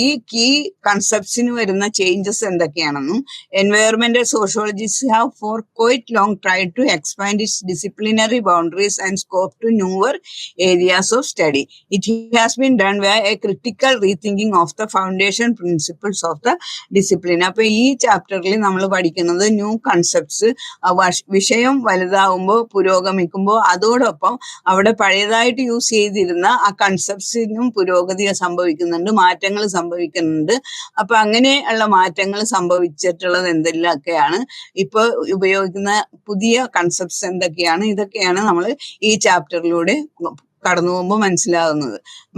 ഈ കീ കൺസെപ്റ്റ്സിന് വരുന്ന ചേഞ്ചസ് എന്തൊക്കെയാണെന്നും, environmental sociologists have for quite long long tried to expand its disciplinary boundaries and scope to newer areas of study. It has been done by a critical rethinking of the foundation principles of the discipline. അപ്പോൾ ഈ ചാപ്റ്ററിൽ നമ്മൾ പഠിക്കുന്നത് new concepts, വിഷയം വലുതാവുമ്പോൾ പുരോഗമിക്കുമ്പോൾ അതോടൊപ്പം അവിടെ പഴയതായിട്ട് use ചെയ്തിരുന്ന ആ കൺസെപ്റ്റ്സിനും പുരോഗതി സംഭവിക്കുന്നുണ്ട്, മാറ്റങ്ങൾ സംഭവിക്കുന്നുണ്ട്. അപ്പൊ അങ്ങനെയുള്ള മാറ്റങ്ങൾ സംഭവിച്ചിട്ടുള്ളത് എന്തെല്ലാമൊക്കെയാണ്, ഇപ്പൊ ഉപയോഗിക്കുന്ന പുതിയ കൺസെപ്റ്റ്സ് എന്തൊക്കെയാണ്, ഇതൊക്കെയാണ് നമ്മൾ ഈ ചാപ്റ്ററിലൂടെ കടന്നു പോകുമ്പോൾ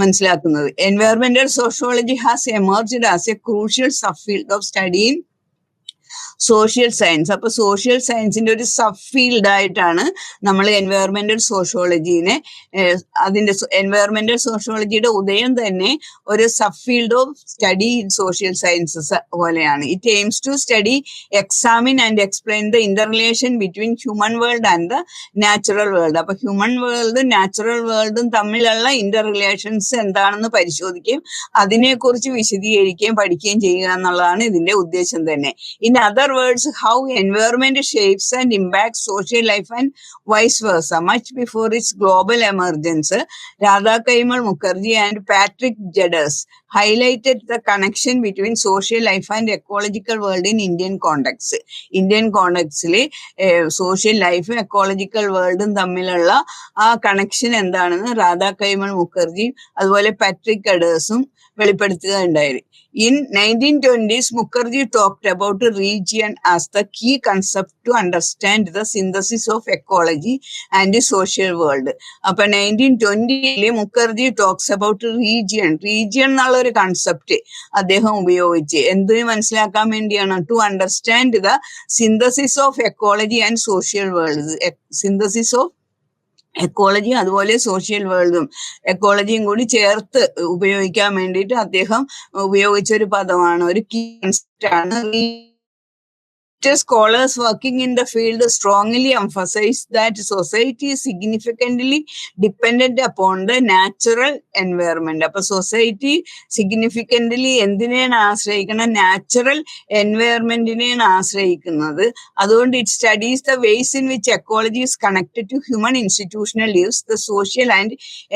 മനസ്സിലാക്കുന്നത്. Environmental sociology has emerged as A crucial sub field of study in social science. അപ്പൊ സോഷ്യൽ സയൻസിന്റെ ഒരു സബ് ഫീൽഡ് ആയിട്ടാണ് നമ്മൾ എൻവയറമെന്റൽ സോഷ്യോളജീനെ, അതിന്റെ എൻവയറമെന്റൽ സോഷ്യോളജിയുടെ ഉദയം തന്നെ ഒരു sub field of study in social sciences പോലെയാണ്. It aims to study, examine and explain the inter relation between human world and the natural world. അപ്പൊ ഹ്യൂമൻ വേൾഡും നാച്ചുറൽ വേൾഡും തമ്മിലുള്ള ഇന്റർ റിലേഷൻസ് എന്താണെന്ന് പരിശോധിക്കുകയും അതിനെക്കുറിച്ച് വിശദീകരിക്കുകയും പഠിക്കുകയും ചെയ്യുക എന്നുള്ളതാണ് ഇതിന്റെ ഉദ്ദേശം തന്നെ. In other words, how environment shapes and impacts social life and vice versa. Much before its global emergence, Radha Kaimal Mukherjee and Patrick Geddes highlighted the connection between social life and ecological world in Indian context. Indian context-ലെ social life ഉം ecological world-ഉം തമ്മിലുള്ള ആ connection എന്താണെന്ന് രാധാ കൈമൾ മുഖർജി അതുപോലെ Patrick ഗഡേഴ്സും വെളിപ്പെടുത്തുകയുണ്ടായി. In 1920s, Mukherjee talked about region as the key concept to understand the synthesis of ecology and the social world. അപ്പോൾ 1920 Mukherjee talks about region എന്നുള്ള ഒരു concept അദ്ദേഹം ഉപയോഗിച്ച് എന്ത് മനസ്സിലാക്കാൻ വേണ്ടിയാണ്? To understand the synthesis of ecology and social world. Synthesis of ecology അതുപോലെ social വേൾഡും എക്കോളജിയും കൂടി ചേർത്ത് ഉപയോഗിക്കാൻ വേണ്ടിയിട്ട് അദ്ദേഹം ഉപയോഗിച്ച ഒരു പദമാണ്, ഒരു കീ കൺസെപ്റ്റ് ആണ്. Scholars working in the field strongly emphasize that society is significantly dependent upon the natural environment. അപ്പൊ സൊസൈറ്റി സിഗ്നിഫിക്കൻ്റ്ലി എന്തിനെയാണ് ആശ്രയിക്കുന്നത്? നാച്ചുറൽ എൻവയറമെന്റിനെയാണ് ആശ്രയിക്കുന്നത്. അതുകൊണ്ട് it studies the ways in which ecology is connected to human institutional lives, the social and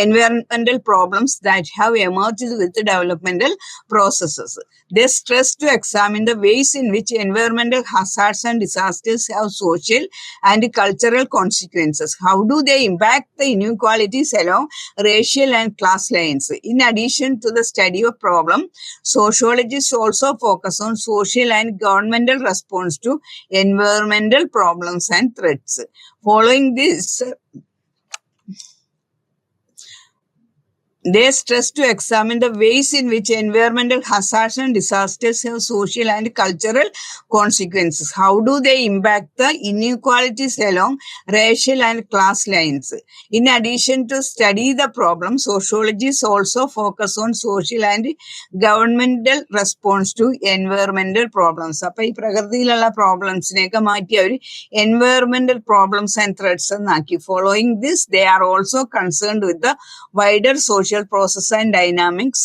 environmental problems that have emerged with the developmental processes. They stress to examine the ways in which environmental hazards and disasters have social and cultural consequences. How do they impact the inequalities along racial and class lines? In addition to the study of problem, sociologists also focus on social and governmental response to environmental problems and threats. Following this, they stress to examine the ways in which environmental hazards and disasters have social and cultural consequences. How do they impact the inequalities along racial and class lines? In addition to study the problem, sociologists also focus on social and governmental response to environmental problems. അപ്പോൾ ഈ പ്രകൃതിയിലുള്ള പ്രോബ്ലംസിനെയൊക്കെ മാറ്റി അവർ environmental problems and threats എന്നാക്കി. Following this, they are also concerned with the wider social process and dynamics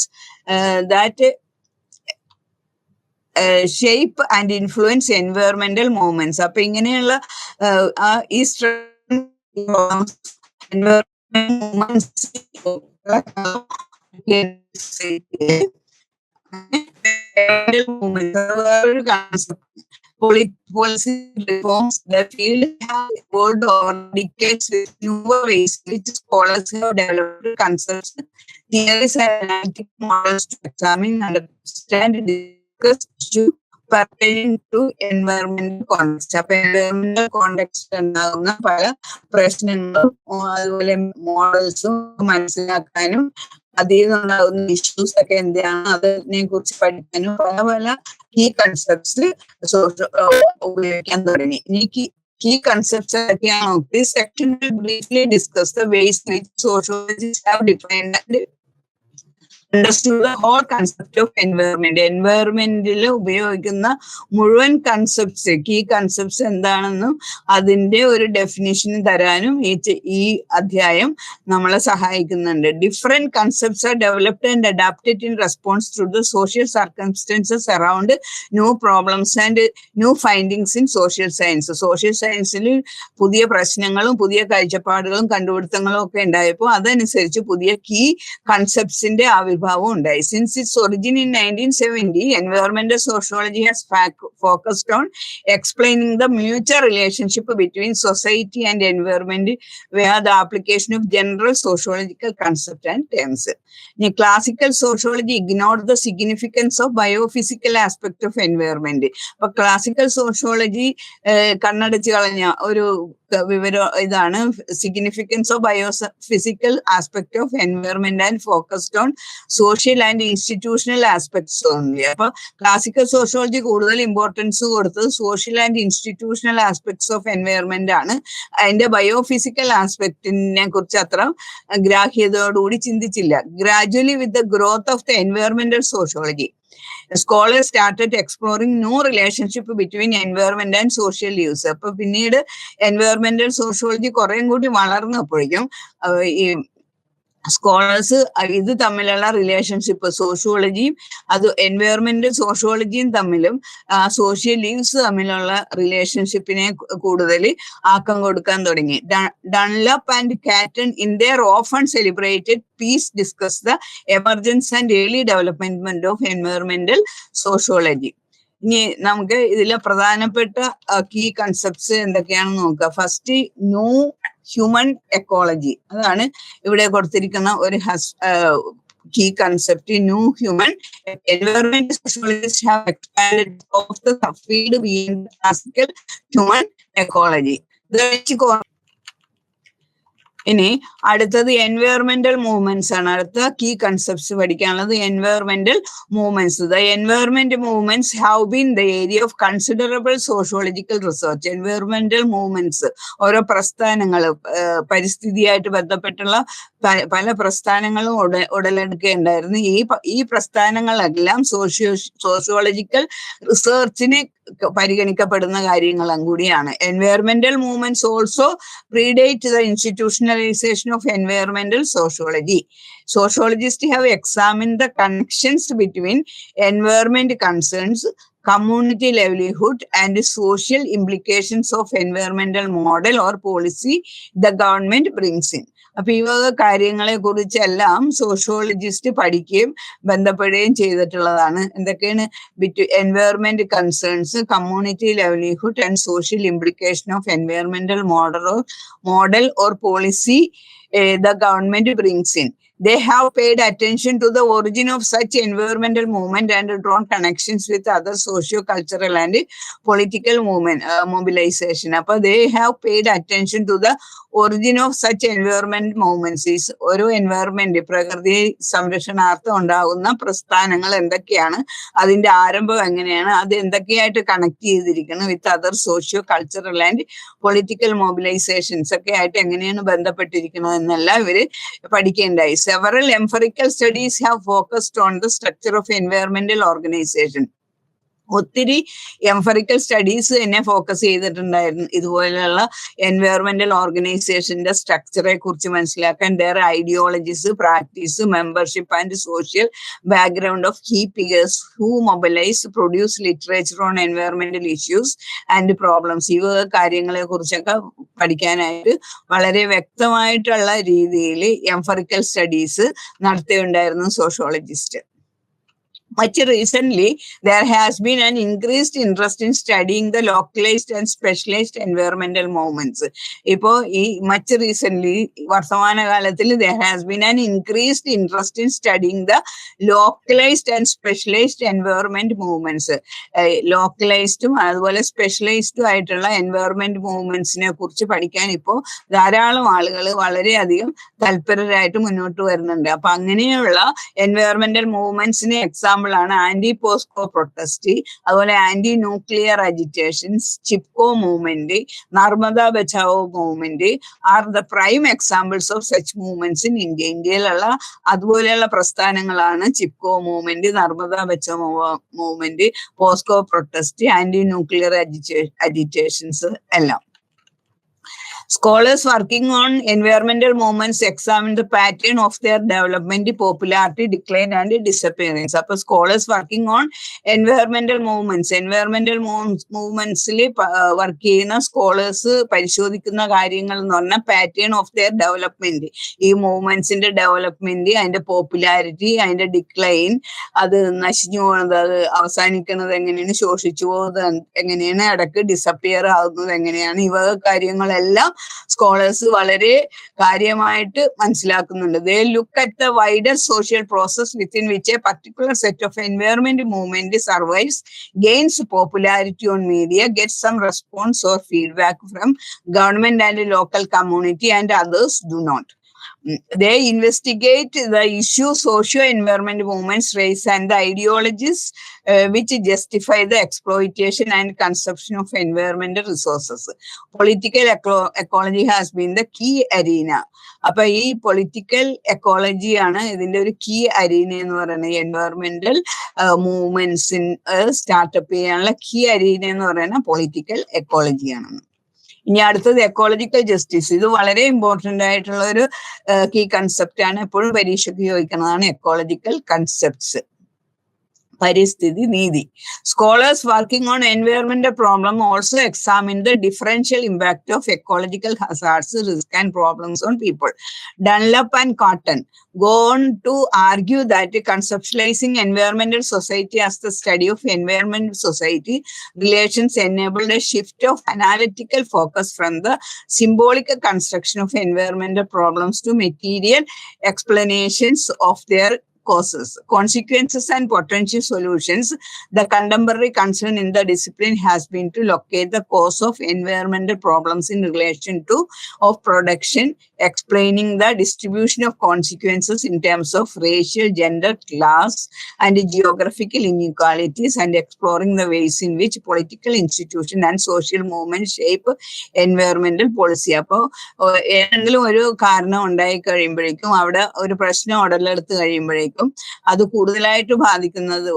that shape and influence environmental movements. അപ്പൊ ഇങ്ങനെയുള്ള ഈ policy reforms the field have evolved over decades with newer ways which scholars have developed concepts, theories and analytic models to examine, understand, and discuss issues pertaining to environmental context. അപ്പോൾ environmental context ഉണ്ടാകുന്ന പല പ്രശ്നങ്ങളും അതുപോലെ മോഡൽസും മനസ്സിലാക്കാനും അതിൽ നിന്നുണ്ടാകുന്ന issues ഒക്കെ എന്താണ് അതിനെ കുറിച്ച് പഠിക്കാനും പല പല കീ കൺസെപ്റ്റ്സ് ഉപയോഗിക്കാൻ തുടങ്ങി. ഇനി key concepts ഒക്കെയാണ്. This section will briefly discuss the ways which sociologists have defined and understood the whole concept of environment. എൻവയറമെന്റിൽ ഉപയോഗിക്കുന്ന മുഴുവൻ കൺസെപ്റ്റ്സ്, കീ കൺസെപ്റ്റ്സ് എന്താണെന്നും അതിന്റെ ഒരു ഡെഫിനിഷൻ തരാനും ഈ അധ്യായം നമ്മളെ സഹായിക്കുന്നുണ്ട്. Different concepts are developed and adapted in response to the social circumstances around new problems and new findings in social science. Social സയൻസിൽ പുതിയ പ്രശ്നങ്ങളും പുതിയ കാഴ്ചപ്പാടുകളും കണ്ടുപിടുത്തങ്ങളും ഒക്കെ ഉണ്ടായപ്പോൾ അതനുസരിച്ച് പുതിയ കീ കൺസെപ്റ്റ്സിന്റെ ആവിർഭാവം ഉണ്ടായി. Since its origin in 1970, environmental sociology has focused on explaining the mutual relationship between society and environment via the application of general sociological concepts and terms. Classical sociology ignored the significance of biophysical aspect of environment. അപ്പൊ classical sociology കണ്ണടച്ച് കളഞ്ഞ ഒരു വിവരം ഇതാണ്, significance of biophysical aspect of environment and focused on social and institutional aspects only. അപ്പൊ classical sociology കൂടുതൽ importance കൊടുത്തത് social and institutional aspects of environment ആണ്. അതിന്റെ ബയോഫിസിക്കൽ ആസ്പെക്ടിനെ കുറിച്ച് അത്ര ഗ്രാഹ്യതയോടുകൂടി ചിന്തിച്ചില്ല. Gradually with the growth of the environmental sociology, scholars started exploring new relationship between environment and social use. അപ്പൊ പിന്നീട് എൻവയറമെന്റൽ സോഷ്യോളജി കുറേം കൂടി വളർന്നപ്പോഴേക്കും ഈ സ്കോളേഴ്സ് ഇത് തമ്മിലുള്ള റിലേഷൻഷിപ്പ്, സോഷ്യോളജിയും അത് എൻവയറമെന്റൽ സോഷ്യോളജിയും തമ്മിലും സോഷ്യൽ ലീവ്സ് തമ്മിലുള്ള റിലേഷൻഷിപ്പിനെ കൂടുതൽ ആക്കം കൊടുക്കാൻ തുടങ്ങി. Dunlap and Catton in their often celebrated piece discuss the emergence and early development of environmental sociology. ഇനി നമുക്ക് ഇതിലെ പ്രധാനപ്പെട്ട കീ കൺസെപ്റ്റ്സ് എന്തൊക്കെയാണെന്ന് നോക്കാം. ഫസ്റ്റ്, ന്യൂ ഹ്യൂമൻ എക്കോളജി, അതാണ് ഇവിടെ കൊടുത്തിരിക്കുന്ന ഒരു key concept. New human environmental sociologists have expanded of the subfield beyond classical human ecology. ഇനി അടുത്തത് എൻവയറമെന്റൽ മൂവ്മെന്റ്സ് ആണ്. അടുത്ത കീ കൺസെപ്റ്റ്സ് പഠിക്കാനുള്ളത് environmental movements. The environment movements have been the area of considerable sociological research. Environmental movements, ഓരോ പ്രസ്ഥാനങ്ങൾ, പരിസ്ഥിതിയായിട്ട് ബന്ധപ്പെട്ടുള്ള പല പ്രസ്ഥാനങ്ങളും ഉടലെടുക്കുകയുണ്ടായിരുന്നു. ഈ പ്രസ്ഥാനങ്ങളെല്ലാം സോഷ്യോളജിക്കൽ റിസർച്ചിന് പരിഗണിക്കപ്പെടുന്ന കാര്യങ്ങളും കൂടിയാണ്. Environmental movements also predate the institutionalisation of environmental sociology. Sociologists have examined the connections between environment concerns, community livelihood, and social implications of environmental model or policy the government brings in. അപ്പൊ ഈ വക കാര്യങ്ങളെ കുറിച്ചെല്ലാം sociologist പഠിക്കുകയും ബന്ധപ്പെടുകയും ചെയ്തിട്ടുള്ളതാണ്. എന്തൊക്കെയാണ്? Environment concerns, community livelihood and social implication of environmental model or policy the government brings in. They have paid attention to the origin of such environmental movement and drawn connections with other socio-cultural and political mobilization. Appo they have paid attention to the origin of such environment movements. Is oru environment പ്രകൃതി സംരക്ഷണാർത്ഥം ഉണ്ടാകുന്ന പ്രസ്ഥാനങ്ങൾ എന്തൊക്കെയാണ്, അതിന്റെ ആരംഭം എങ്ങനെയാണ്, അത് എന്തൊക്കെയായിട്ട് connect ചെയ്തിരിക്കണം with other socio cultural and political mobilisations ഒക്കെ ആയിട്ട് എങ്ങനെയാണ് ബന്ധപ്പെട്ടിരിക്കുന്നത് എന്നെല്ലാം ഇവര് പഠിക്കേണ്ടായി. Several empirical studies have focused on the structure of environmental organization. ഒത്തിരി എംഫറിക്കൽ സ്റ്റഡീസ് തന്നെ ഫോക്കസ് ചെയ്തിട്ടുണ്ടായിരുന്നു ഇതുപോലെയുള്ള എൻവയറമെന്റൽ ഓർഗനൈസേഷന്റെ സ്ട്രക്ചറെ കുറിച്ച് മനസ്സിലാക്കാൻ. Their ideologies, practice, membership and social background of key figures who mobilise, produce literature on environmental issues and problems. ഈ കാര്യങ്ങളെ കുറിച്ചൊക്കെ പഠിക്കാനായിട്ട് വളരെ വ്യക്തമായിട്ടുള്ള രീതിയിൽ എംഫറിക്കൽ സ്റ്റഡീസ് നടത്തിയുണ്ടായിരുന്നു sociologist. Much recently, there has been an increased interest in studying the localized and specialized environmental movements. Ipo much recently, vartamana kalathil there has been an increased interest in studying the localized and specialized environment movements. Localized അതുപോലെ specialised ആയിട്ടുള്ള environment മൂവ്മെന്റ്സിനെ കുറിച്ച് പഠിക്കാൻ ഇപ്പോൾ ധാരാളം ആളുകൾ വളരെയധികം തൽപരരായിട്ട് മുന്നോട്ട് വരുന്നുണ്ട്. അപ്പൊ അങ്ങനെയുള്ള എൻവയറമെന്റൽ മൂവ്മെന്റ്സിനെ എക്സാമ്പിൾ എക്സാമ്പിൾ ആണ് ആന്റി പോസ്കോ പ്രൊട്ടസ്റ്റ്, അതുപോലെ anti nuclear agitations, Chipko movement, Narmada Bachao movement are the prime examples of such movements in India. ഇന്ത്യയിലുള്ള അതുപോലെയുള്ള പ്രസ്ഥാനങ്ങളാണ് Chipko movement, Narmada Bachao movement, POSCO protest, anti nuclear agitations എല്ലാം. Scholars working on environmental movements examine the pattern of their development, popularity, decline and disappearance. അപ്പോൾ scholars working on environmental മൂവ്മെന്റ്സിൽ work ചെയ്യുന്ന scholars പരിശോധിക്കുന്ന കാര്യങ്ങൾ എന്ന് പറഞ്ഞാൽ പാറ്റേൺ ഓഫ് ദെയർ ഡെവലപ്മെന്റ്, ഈ മൂവ്മെന്റ്സിന്റെ ഡെവലപ്മെന്റ്, അതിന്റെ പോപ്പുലാരിറ്റി, അതിന്റെ ഡിക്ലൈൻ, അത് നശിച്ചു പോകുന്നത്, അത് അവസാനിക്കുന്നത് എങ്ങനെയാണ്, ശോഷിച്ചു പോകുന്നത് എങ്ങനെയാണ്, ഇടയ്ക്ക് ഡിസപ്പിയർ ആകുന്നത് എങ്ങനെയാണ്, ഇവ കാര്യങ്ങളെല്ലാം സ്കോളേഴ്സ് വളരെ കാര്യമായിട്ട് മനസ്സിലാക്കുന്നുണ്ട്. They look at the wider social process within which a particular set of environment movement survives, gains popularity on media, gets some response or feedback from government and local community, and others do not. They investigate the issue socio-environment movements raise and the ideologies which justify the exploitation and consumption of environmental resources. Political ecology has been the key arena. അപ്പൊ ഈ political ecology ആണ് ഇതിന്റെ ഒരു key arena എന്ന് പറയുന്നത്. Environmental മൂവ്മെന്റ്സിൻ startup ചെയ്യാനുള്ള key arena എന്ന് പറയുന്നത് പൊളിറ്റിക്കൽ എക്കോളജിയാണെന്ന്. ഇനി അടുത്തത് എക്കോളജിക്കൽ ജസ്റ്റിസ്. ഇത് വളരെ ഇമ്പോർട്ടന്റ് ആയിട്ടുള്ള ഒരു കീ കൺസെപ്റ്റ് ആണ്. എപ്പോഴും പരീക്ഷയ്ക്ക് ചോദിക്കുന്നതാണ് എക്കോളജിക്കൽ കൺസെപ്റ്റ്സ്. പരിസ്ഥിതി നീതി. Scholars working on environmental problem also examine the differential impact of ecological hazards, risk and problems on people. Dunlop and cotton go on to argue that conceptualizing environmental society as the study of environmental society relations enabled a shift of analytical focus from the symbolic construction of environmental problems to material explanations of their causes, consequences and potential solutions. The contemporary concern in the discipline has been to locate the cause of environmental problems in relation to of production, explaining the distribution of consequences in terms of racial, gender, class and geographical inequalities, and exploring the ways in which political institution and social movements shape environmental policy. അപ്പോൾ ഏതെങ്കിലും ഒരു കാരണം ഉണ്ടായി കഴിയുമ്പോഴേക്കും, അവിടെ ഒരു പ്രശ്നം ഉടലെടുത്ത് കഴിയുമ്പോഴേക്കും അത് കൂടുതലായിട്ട് ബാധിക്കുന്നത്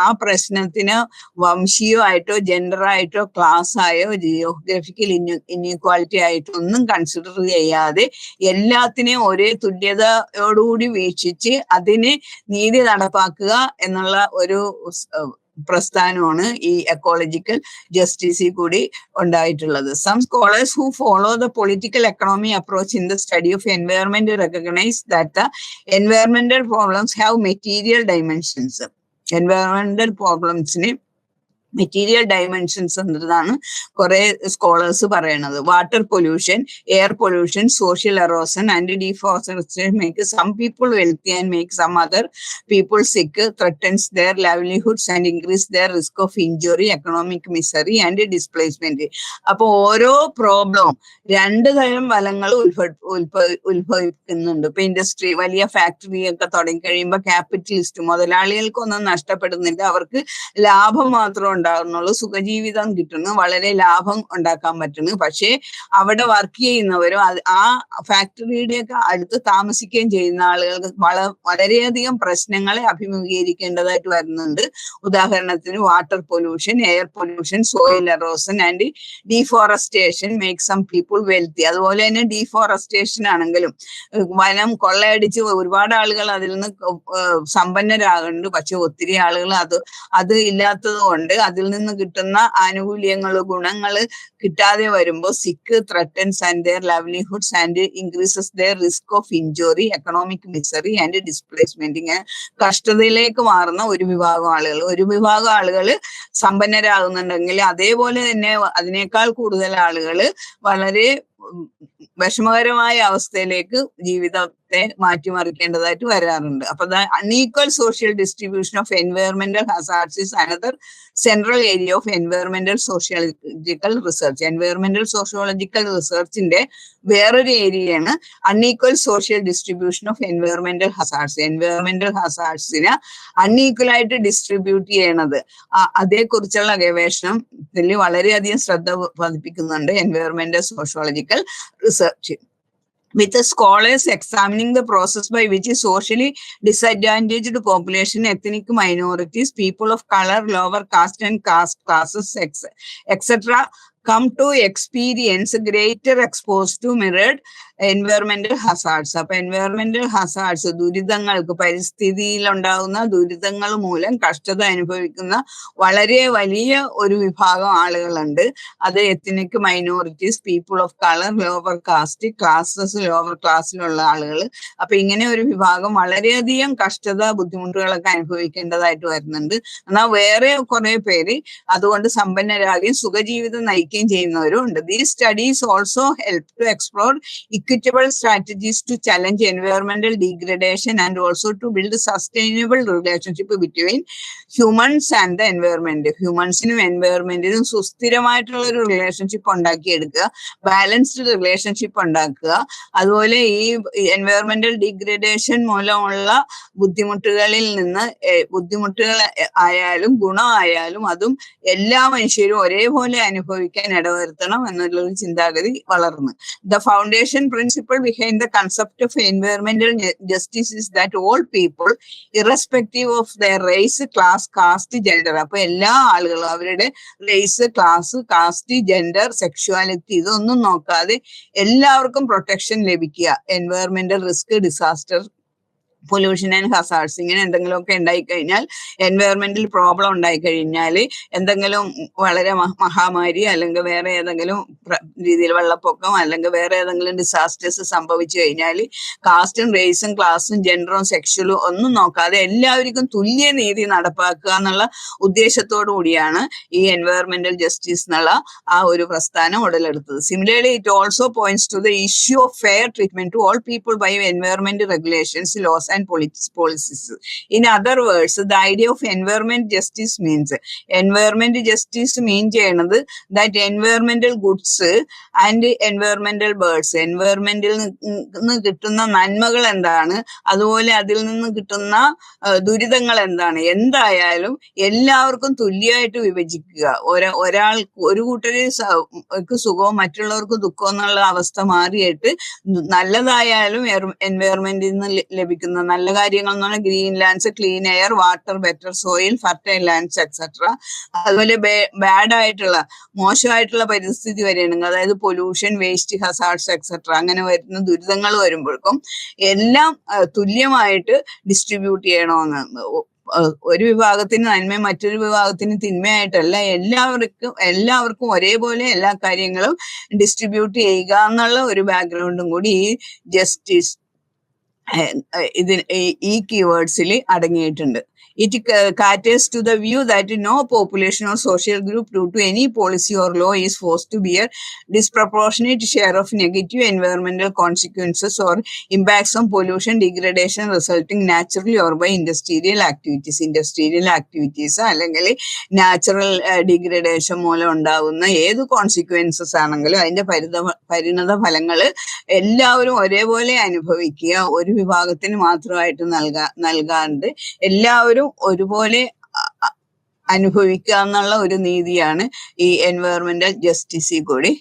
ആ പ്രശ്നത്തിന് വംശീയമായിട്ടോ ജെൻഡറായിട്ടോ ക്ലാസ് ആയോ ജിയോഗ്രഫിക്കൽ ഇൻഇക്വാലിറ്റി ആയിട്ടോ ഒന്നും കൺസിഡർ ചെയ്യാതെ എല്ലാത്തിനെയും ഒരേ തുല്യതയോടുകൂടി വീക്ഷിച്ച് അതിന് നീതി നടപ്പാക്കുക എന്നുള്ള ഒരു പ്രസ്ഥാനമാണ് ഈ എക്കോളജിക്കൽ ജസ്റ്റിസിൽ കൂടി ഉണ്ടായിട്ടുള്ളത്. Some scholars who follow the political economy approach in the study of environment recognise that the environmental problems have material dimensions. Environmental പ്രോബ്ലംസിന് മെറ്റീരിയൽ ഡൈമെൻഷൻസ് എന്നതാണ് കുറെ സ്കോളേഴ്സ് പറയണത്. Water pollution, air pollution, social erosion and deforestation make some people wealthy and make some other people sick, threatens their livelihoods and increase their risk of injury, economic misery and displacement. അപ്പൊ ഓരോ പ്രോബ്ലവും രണ്ട് തരം ഫലങ്ങൾ ഉത്ഭവിക്കുന്നുണ്ട്. ഇപ്പൊ industry, വലിയ factory ഒക്കെ തുടങ്ങി കഴിയുമ്പോൾ ക്യാപിറ്റലിസ്റ്റ് മുതലാളികൾക്കൊന്നും നഷ്ടപ്പെടുന്നില്ല, അവർക്ക് ലാഭം മാത്രം ഉണ്ടാകുന്നുള്ളൂ, സുഖജീവിതം കിട്ടുന്നു, വളരെ ലാഭം ഉണ്ടാക്കാൻ പറ്റുന്നു. പക്ഷേ അവിടെ വർക്ക് ചെയ്യുന്നവരും ആ ഫാക്ടറിയുടെയൊക്കെ അടുത്ത് താമസിക്കുകയും ചെയ്യുന്ന ആളുകൾക്ക് വളരെയധികം പ്രശ്നങ്ങളെ അഭിമുഖീകരിക്കേണ്ടതായിട്ട് വരുന്നുണ്ട്. ഉദാഹരണത്തിന് water pollution, air pollution, soil erosion and deforestation make some people wealthy. അതുപോലെ തന്നെ ഡീഫോറസ്റ്റേഷൻ ആണെങ്കിലും വനം കൊള്ളയടിച്ച് ഒരുപാട് ആളുകൾ അതിൽ നിന്ന് സമ്പന്നരാകുന്നുണ്ട്. പക്ഷെ ഒത്തിരി ആളുകൾ അത് ഇല്ലാത്തത് കൊണ്ട് അതിൽ നിന്ന് കിട്ടുന്ന ആനുകൂല്യങ്ങള് ഗുണങ്ങള് കിട്ടാതെ വരുമ്പോൾ sick, threatens and their livelihoods and increases their risk of injury, economic misery and displacement. ഇങ്ങനെ കഷ്ടതയിലേക്ക് മാറുന്ന ഒരു വിഭാഗം ആളുകൾ സമ്പന്നരാകുന്നുണ്ടെങ്കിൽ അതേപോലെ തന്നെ അതിനേക്കാൾ കൂടുതൽ ആളുകൾ വളരെ വിഷമകരമായ അവസ്ഥയിലേക്ക് ജീവിതം മാറ്റിമറിക്കേണ്ടതായിട്ട് വരാറുണ്ട്. അപ്പൊ unequal social distribution of environmental hazards is another central area of environmental sociological research. Environmental sociological researchന്റെ വേറൊരു ഏരിയയാണ് unequal social distribution of environmental hazards. Environmental hazardsനെ unequal ആയിട്ട് ഡിസ്ട്രിബ്യൂട്ട് ചെയ്യണത്, അതേക്കുറിച്ചുള്ള ഗവേഷണം ഇതിൽ വളരെയധികം ശ്രദ്ധ പതിപ്പിക്കുന്നുണ്ട് environmental sociological research, with the scholars examining the process by which socially disadvantaged population, ethnic minorities, people of color, lower caste and caste classes, etc. come to experience greater exposed to mirrored environmental hazards. അപ്പൊ environmental hazards, ദുരിതങ്ങൾക്ക്, പരിസ്ഥിതിയിൽ ഉണ്ടാകുന്ന ദുരിതങ്ങൾ മൂലം കഷ്ടത അനുഭവിക്കുന്ന വളരെ വലിയ ഒരു വിഭാഗം ആളുകളുണ്ട്. അത് ethnic minorities, people of colour, lower caste classes, lower ക്ലാസ്സിലുള്ള ആളുകൾ. അപ്പൊ ഇങ്ങനെ ഒരു വിഭാഗം വളരെയധികം കഷ്ടത, ബുദ്ധിമുട്ടുകളൊക്കെ അനുഭവിക്കേണ്ടതായിട്ട് വരുന്നുണ്ട്. എന്നാൽ വേറെ കുറെ പേര് അതുകൊണ്ട് സമ്പന്നരാകുകയും സുഖജീവിതം നയിക്കുകയും ചെയ്യുന്നവരും ഉണ്ട്. These studies also help to explore equitable strategies to challenge environmental degradation and also to build a sustainable relationship between humans and the environment. ഹ്യൂമൻസിനും എൻവയറമെന്റിനും സുസ്ഥിരമായിട്ടുള്ള ഒരു റിലേഷൻഷിപ്പ് ഉണ്ടാക്കിയെടുക്കുക, ബാലൻസ്ഡ് റിലേഷൻഷിപ്പ് ഉണ്ടാക്കുക. അതുപോലെ ഈ എൻവയറമെന്റൽ ഡിഗ്രഡേഷൻ മൂലമുള്ള ബുദ്ധിമുട്ടുകളിൽ നിന്ന്, ബുദ്ധിമുട്ടുകൾ ആയാലും ഗുണമായാലും അതും എല്ലാ മനുഷ്യരും ഒരേപോലെ അനുഭവിക്കാൻ ഇടവരുത്തണം എന്നുള്ളൊരു ചിന്താഗതി വളർന്നു. The foundation principle behind the concept of environmental justice is that all people, irrespective of their race, class, caste, gender, അപ്പൊ എല്ലാ ആളുകളും അവരുടെ race, class, caste, gender, sexuality ഇതൊന്നും നോക്കാതെ എല്ലാവർക്കും പ്രൊട്ടക്ഷൻ ലഭിക്കുക. Environmental risk, disaster, pollution and hazards ഇങ്ങനെ എന്തെങ്കിലുമൊക്കെ ഉണ്ടായിക്കഴിഞ്ഞാൽ, എൻവയറമെന്റൽ പ്രോബ്ലം ഉണ്ടായിക്കഴിഞ്ഞാൽ, എന്തെങ്കിലും വളരെ മഹാമാരി അല്ലെങ്കിൽ വേറെ ഏതെങ്കിലും രീതിയിൽ വെള്ളപ്പൊക്കം അല്ലെങ്കിൽ വേറെ ഏതെങ്കിലും ഡിസാസ്റ്റേഴ്സ് സംഭവിച്ചു കഴിഞ്ഞാൽ കാസ്റ്റും റേസും ക്ലാസും ജെൻഡറും സെക്ഷലും ഒന്നും നോക്കാതെ എല്ലാവർക്കും തുല്യ നീതി നടപ്പാക്കുക എന്നുള്ള ഉദ്ദേശത്തോടു കൂടിയാണ് ഈ എൻവയറമെന്റൽ ജസ്റ്റിസ് എന്നുള്ള ആ ഒരു പ്രസ്ഥാനം ഉടലെടുത്തത്. Similarly it also points to the issue of fair treatment to all people by environment regulations, laws and policies. In other words, the idea of environment justice means ചെയ്യുന്നത് that environmental goods and environmental birds, environmental നിന്ന് കിട്ടുന്ന നന്മകൾ എന്താണ്, അതുപോലെ അതിൽ നിന്ന് കിട്ടുന്ന ദുരിതങ്ങൾ എന്താണ്, എന്തായാലും എല്ലാവർക്കും തുല്യമായിട്ട് വിഭജിക്കുക. ഒരു കൂട്ടർക്ക് സുഖവും മറ്റുള്ളവർക്ക് ദുഃഖവും എന്നുള്ള അവസ്ഥ മാറിയിട്ട് നല്ലതായാലും എൻവയറമെന്റിൽ നിന്ന് ലഭിക്കുന്ന നല്ല കാര്യങ്ങൾ എന്ന് പറഞ്ഞാൽ green lands, clean air, water, better soil, fertile lands etcetera. അതുപോലെ ബാഡ് ആയിട്ടുള്ള, മോശമായിട്ടുള്ള പരിസ്ഥിതി വരികയാണെങ്കിൽ, അതായത് പൊല്യൂഷൻ, വേസ്റ്റ്, ഹസാർഡ്സ് എക്സെട്ര, അങ്ങനെ വരുന്ന ദുരിതങ്ങൾ വരുമ്പോഴേക്കും എല്ലാം തുല്യമായിട്ട് ഡിസ്ട്രിബ്യൂട്ട് ചെയ്യണമെന്ന്. ഒരു വിഭാഗത്തിന് നന്മ മറ്റൊരു വിഭാഗത്തിന് തിന്മയായിട്ടല്ല, എല്ലാവർക്കും ഒരേപോലെ എല്ലാ കാര്യങ്ങളും ഡിസ്ട്രിബ്യൂട്ട് ചെയ്യുക എന്നുള്ള ഒരു ബാക്ക്ഗ്രൗണ്ടും കൂടി ഈ ജസ്റ്റിസ് ഈ കീവേഡ്സിൽ അടങ്ങിയിട്ടുണ്ട്. It caters to the view that no population or social group due to any policy or law is forced to bear disproportionate share of negative environmental consequences or impacts on pollution, degradation resulting naturally or by industrial activities. Industrial activities അല്ലെങ്കിൽ natural degradation മൂലം ഉണ്ടാകുന്ന ഏത് consequences ആണെങ്കിലും അതിന്റെ പരിണത ഫലങ്ങൾ എല്ലാവരും ഒരേപോലെ അനുഭവിക്കുക, ഒരു വിഭാഗത്തിന് മാത്രമായിട്ട് നൽകാണ്ട് എല്ലാവരും ഒരുപോലെ അനുഭവിക്കുക എന്നുള്ള ഒരു നീതിയാണ് ഈ എൻവയറമെന്റൽ ജസ്റ്റിസിൽ കൂടി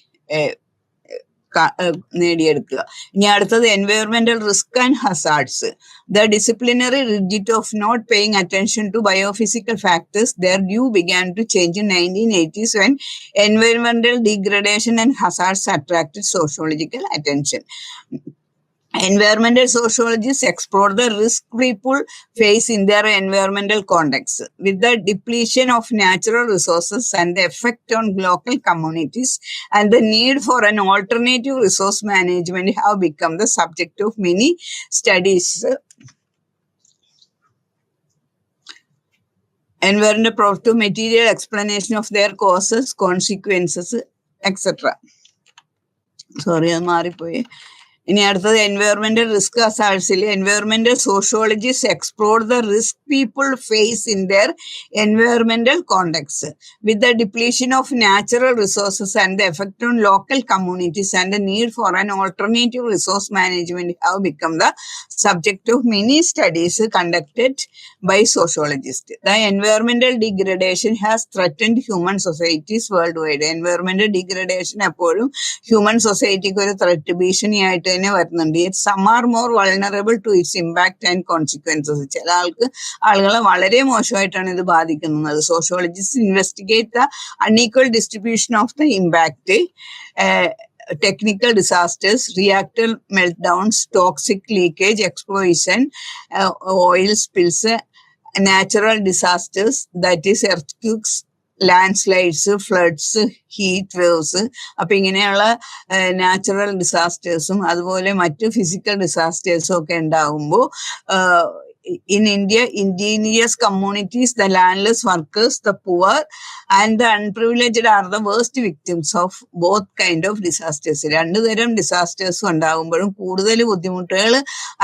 നേടിയെടുക്കുക. ഇനി അടുത്തത് environmental risk and hazards. The disciplinary rigidity of not paying attention to biophysical factors, their due began to change in 1980s when environmental degradation and hazards attracted sociological attention. Environmental sociologists explore the risk people face in their environmental context. With the depletion of natural resources and the effect on local communities and the need for an alternative resource management have become the subject of many studies. Environmental to material explanation of their causes, consequences, etc. Sorry, I'm മാറിപ്പോയി. ഇനി അടുത്തത് എൻവയോൺമെന്റൽ risk അസാൾട്സിൽ എൻവയോൺമെന്റൽ sociologist explore the risk people face in there എൻവയോൺമെന്റൽ context with the depletion of natural resources and the effect on local communities and the need for an alternative resource management have become the subject of many studies conducted by sociologists. The environmental degradation has threatened human societies worldwide. Environmental degradation എപ്പോഴും human സൊസൈറ്റിക്ക് ഒരു threat ഭീഷണിയായിട്ട് തന്നെ വരുന്നുണ്ട്. Some are more vulnerable to its impact and consequences. ചില ആളുകളെ വളരെ മോശമായിട്ടാണ് ഇത് ബാധിക്കുന്നത്. Sociologists investigate the unequal distribution of the impact. Technical disasters, reactor meltdowns, toxic leakage, explosion, oil spills, natural disasters, that is earthquakes, landslides, floods, heat waves. അപ്പൊ ഇങ്ങനെയുള്ള natural ഡിസാസ്റ്റേഴ്സും അതുപോലെ മറ്റു ഫിസിക്കൽ ഡിസാസ്റ്റേഴ്സും ഒക്കെ ഉണ്ടാകുമ്പോൾ in India, indigenous communities, the landless workers, the poor and the unprivileged are the worst victims of both kind of disasters. രണ്ടു തരം disasters ഉണ്ടാകുമ്പോഴും കൂടുതൽ ബുദ്ധിമുട്ടുകൾ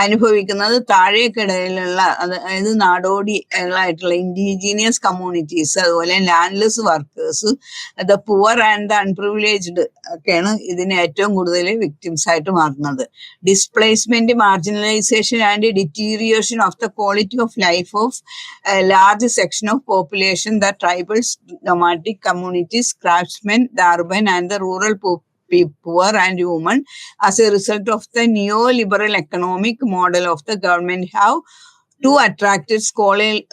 അനുഭവിക്കുന്നത് താഴേക്കിടയിലുള്ള, അതായത് നാടോടികളായിട്ടുള്ള ഇൻഡിജീനിയസ് കമ്മ്യൂണിറ്റീസ്, അതുപോലെ landless workers, the poor and the unprivileged ഒക്കെയാണ് ഇതിന് ഏറ്റവും കൂടുതൽ വിക്ടിംസ് ആയിട്ട് മാറുന്നത്. Displacement, marginalisation and deterioration of the quality of life of a large section of population, the tribals, nomadic communities, craftsmen, the urban and the rural poor and women, as a result of the neoliberal economic model of the government, have to attract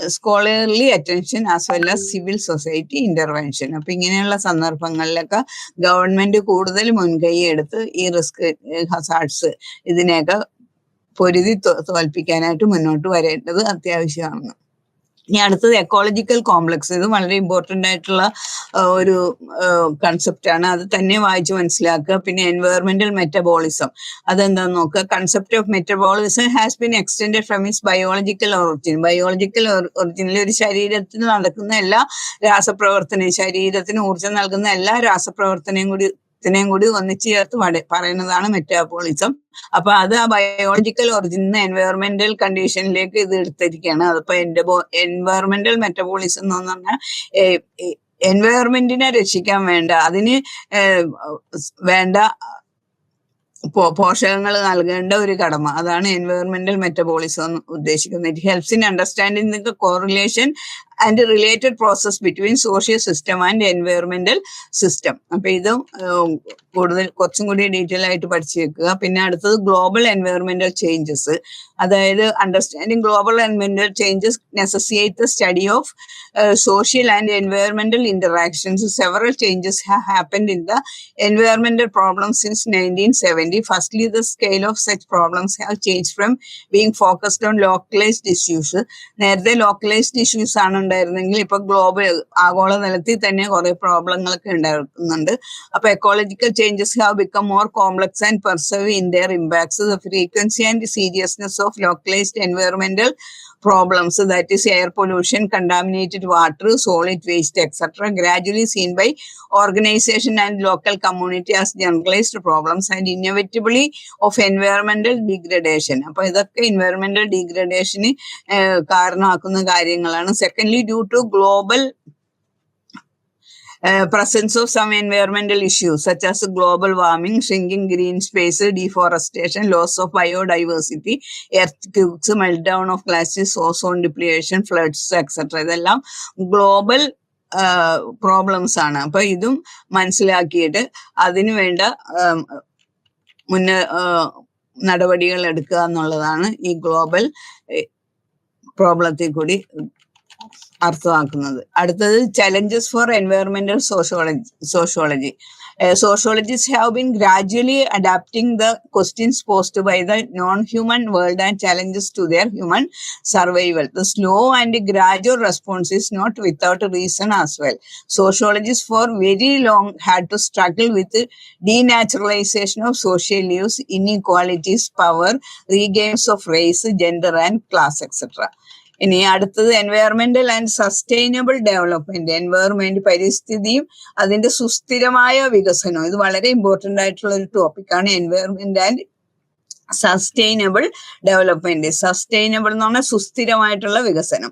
scholarly attention as well as civil society intervention. അപ്പൊ ഇങ്ങനെയുള്ള സന്ദർഭങ്ങളിലൊക്കെ government കൂടുതൽ മുൻകൈ എടുത്ത് ഈ risk hazards ഇതിനെയൊക്കെ പൊരുതി തോൽപ്പിക്കാനായിട്ട് മുന്നോട്ട് വരേണ്ടത് അത്യാവശ്യമാണ്. ഇനി അടുത്തത് എക്കോളജിക്കൽ കോംപ്ലക്സ്. ഇത് വളരെ ഇമ്പോർട്ടൻ്റ് ആയിട്ടുള്ള ഒരു കൺസെപ്റ്റ് ആണ്. അത് തന്നെ വായിച്ച് മനസ്സിലാക്കുക. പിന്നെ എൻവയോൺമെന്റൽ മെറ്റബോളിസം, അതെന്താന്ന് നോക്കുക. Concept of metabolism has been extended from it's biological origin. Biological ഒറിജിനിൽ ഒരു ശരീരത്തിൽ നടക്കുന്ന എല്ലാ രാസപ്രവർത്തനവും, ശരീരത്തിന് ഊർജ്ജം നൽകുന്ന എല്ലാ രാസപ്രവർത്തനവും കൂടി ഒന്നിച്ച് ചേർത്ത് പറയുന്നതാണ് മെറ്റാബോളിസം. അപ്പൊ അത് ആ ബയോളജിക്കൽ ഒറിജിൻ എൻവയോൺമെന്റൽ കണ്ടീഷനിലേക്ക് ഇത് എടുത്തിരിക്കുകയാണ്. അതിപ്പോ എൻവയോൺമെന്റൽ മെറ്റബോളിസം എന്ന് പറഞ്ഞാൽ എൻവയോൺമെന്റിനെ രക്ഷിക്കാൻ വേണ്ട, അതിന് വേണ്ട പോഷകങ്ങൾ നൽകേണ്ട ഒരു കടമ, അതാണ് എൻവയോൺമെന്റൽ മെറ്റബോളിസം ഉദ്ദേശിക്കുന്നത്. It helps in understanding the correlation and related process between social system and എൻവയോൺമെന്റൽ സിസ്റ്റം. അപ്പൊ ഇതും കുറച്ചും കൂടി ഡീറ്റെയിൽ ആയിട്ട് പഠിച്ചു വെക്കുക. പിന്നെ അടുത്തത് ഗ്ലോബൽ എൻവയോൺമെന്റൽ ചേഞ്ചസ്, അതായത് അണ്ടർസ്റ്റാൻഡിംഗ് ഗ്ലോബൽ എൻവയോൺമെന്റൽ changes necessitate the study of social and environmental interactions. Several changes have happened in the environmental problems since 1970. Firstly, the scale of such problems have changed from being focused on localized issues. നേരത്തെ localised issues ആണ് ഉണ്ടായിരുന്നെങ്കിൽ ഇപ്പൊ global, ആഗോള തലത്തിൽ തന്നെ കുറെ പ്രോബ്ലങ്ങളൊക്കെ ഉണ്ടാക്കുന്നുണ്ട്. അപ്പൊ ecological changes have become more complex and perceive in there impacts. The frequency and seriousness of localized environmental problems, that is air pollution, contaminated water, solid waste, etc., gradually seen by organization and local community as generalized problems and inevitably of environmental degradation. അപ്പൊ ഇതൊക്കെ environmental degradation കാരണമാക്കുന്ന കാര്യങ്ങളാണ്. Secondly, due to global presence of some environmental issues such as global warming, shrinking green space, deforestation, loss of biodiversity, earthquakes, meltdown of glaciers, ozone depletion, floods, etc. ഇതെല്ലാം global problems ആണ്. അപ്പൊ ഇതും മനസ്സിലാക്കിയിട്ട് അതിനു വേണ്ട നടപടികൾ എടുക്കുക എന്നുള്ളതാണ് ഈ ഗ്ലോബൽ പ്രോബ്ലത്തിൽ കൂടി അർത്ഥമാക്കുന്നത്. അടുത്തത് ചലഞ്ചസ് ഫോർ എൻവയോൺമെന്റൽ sociology. Sociologists have been gradually adapting the questions posed by the non-human world and challenges to their human survival. The slow and gradual response is not without reason as well. Sociologists for very long had to struggle with denaturalization of social lives, inequalities, power, regains of race, gender and class, etc. ഇനി അടുത്തത് എൻവയോൺമെന്റൽ and sustainable development. Environment, പരിസ്ഥിതിയും അതിന്റെ സുസ്ഥിരമായ വികസനവും. ഇത് വളരെ important ആയിട്ടുള്ള ഒരു ടോപ്പിക്കാണ് environment and sustainable development. Sustainable എന്ന് പറഞ്ഞാൽ സുസ്ഥിരമായിട്ടുള്ള വികസനം,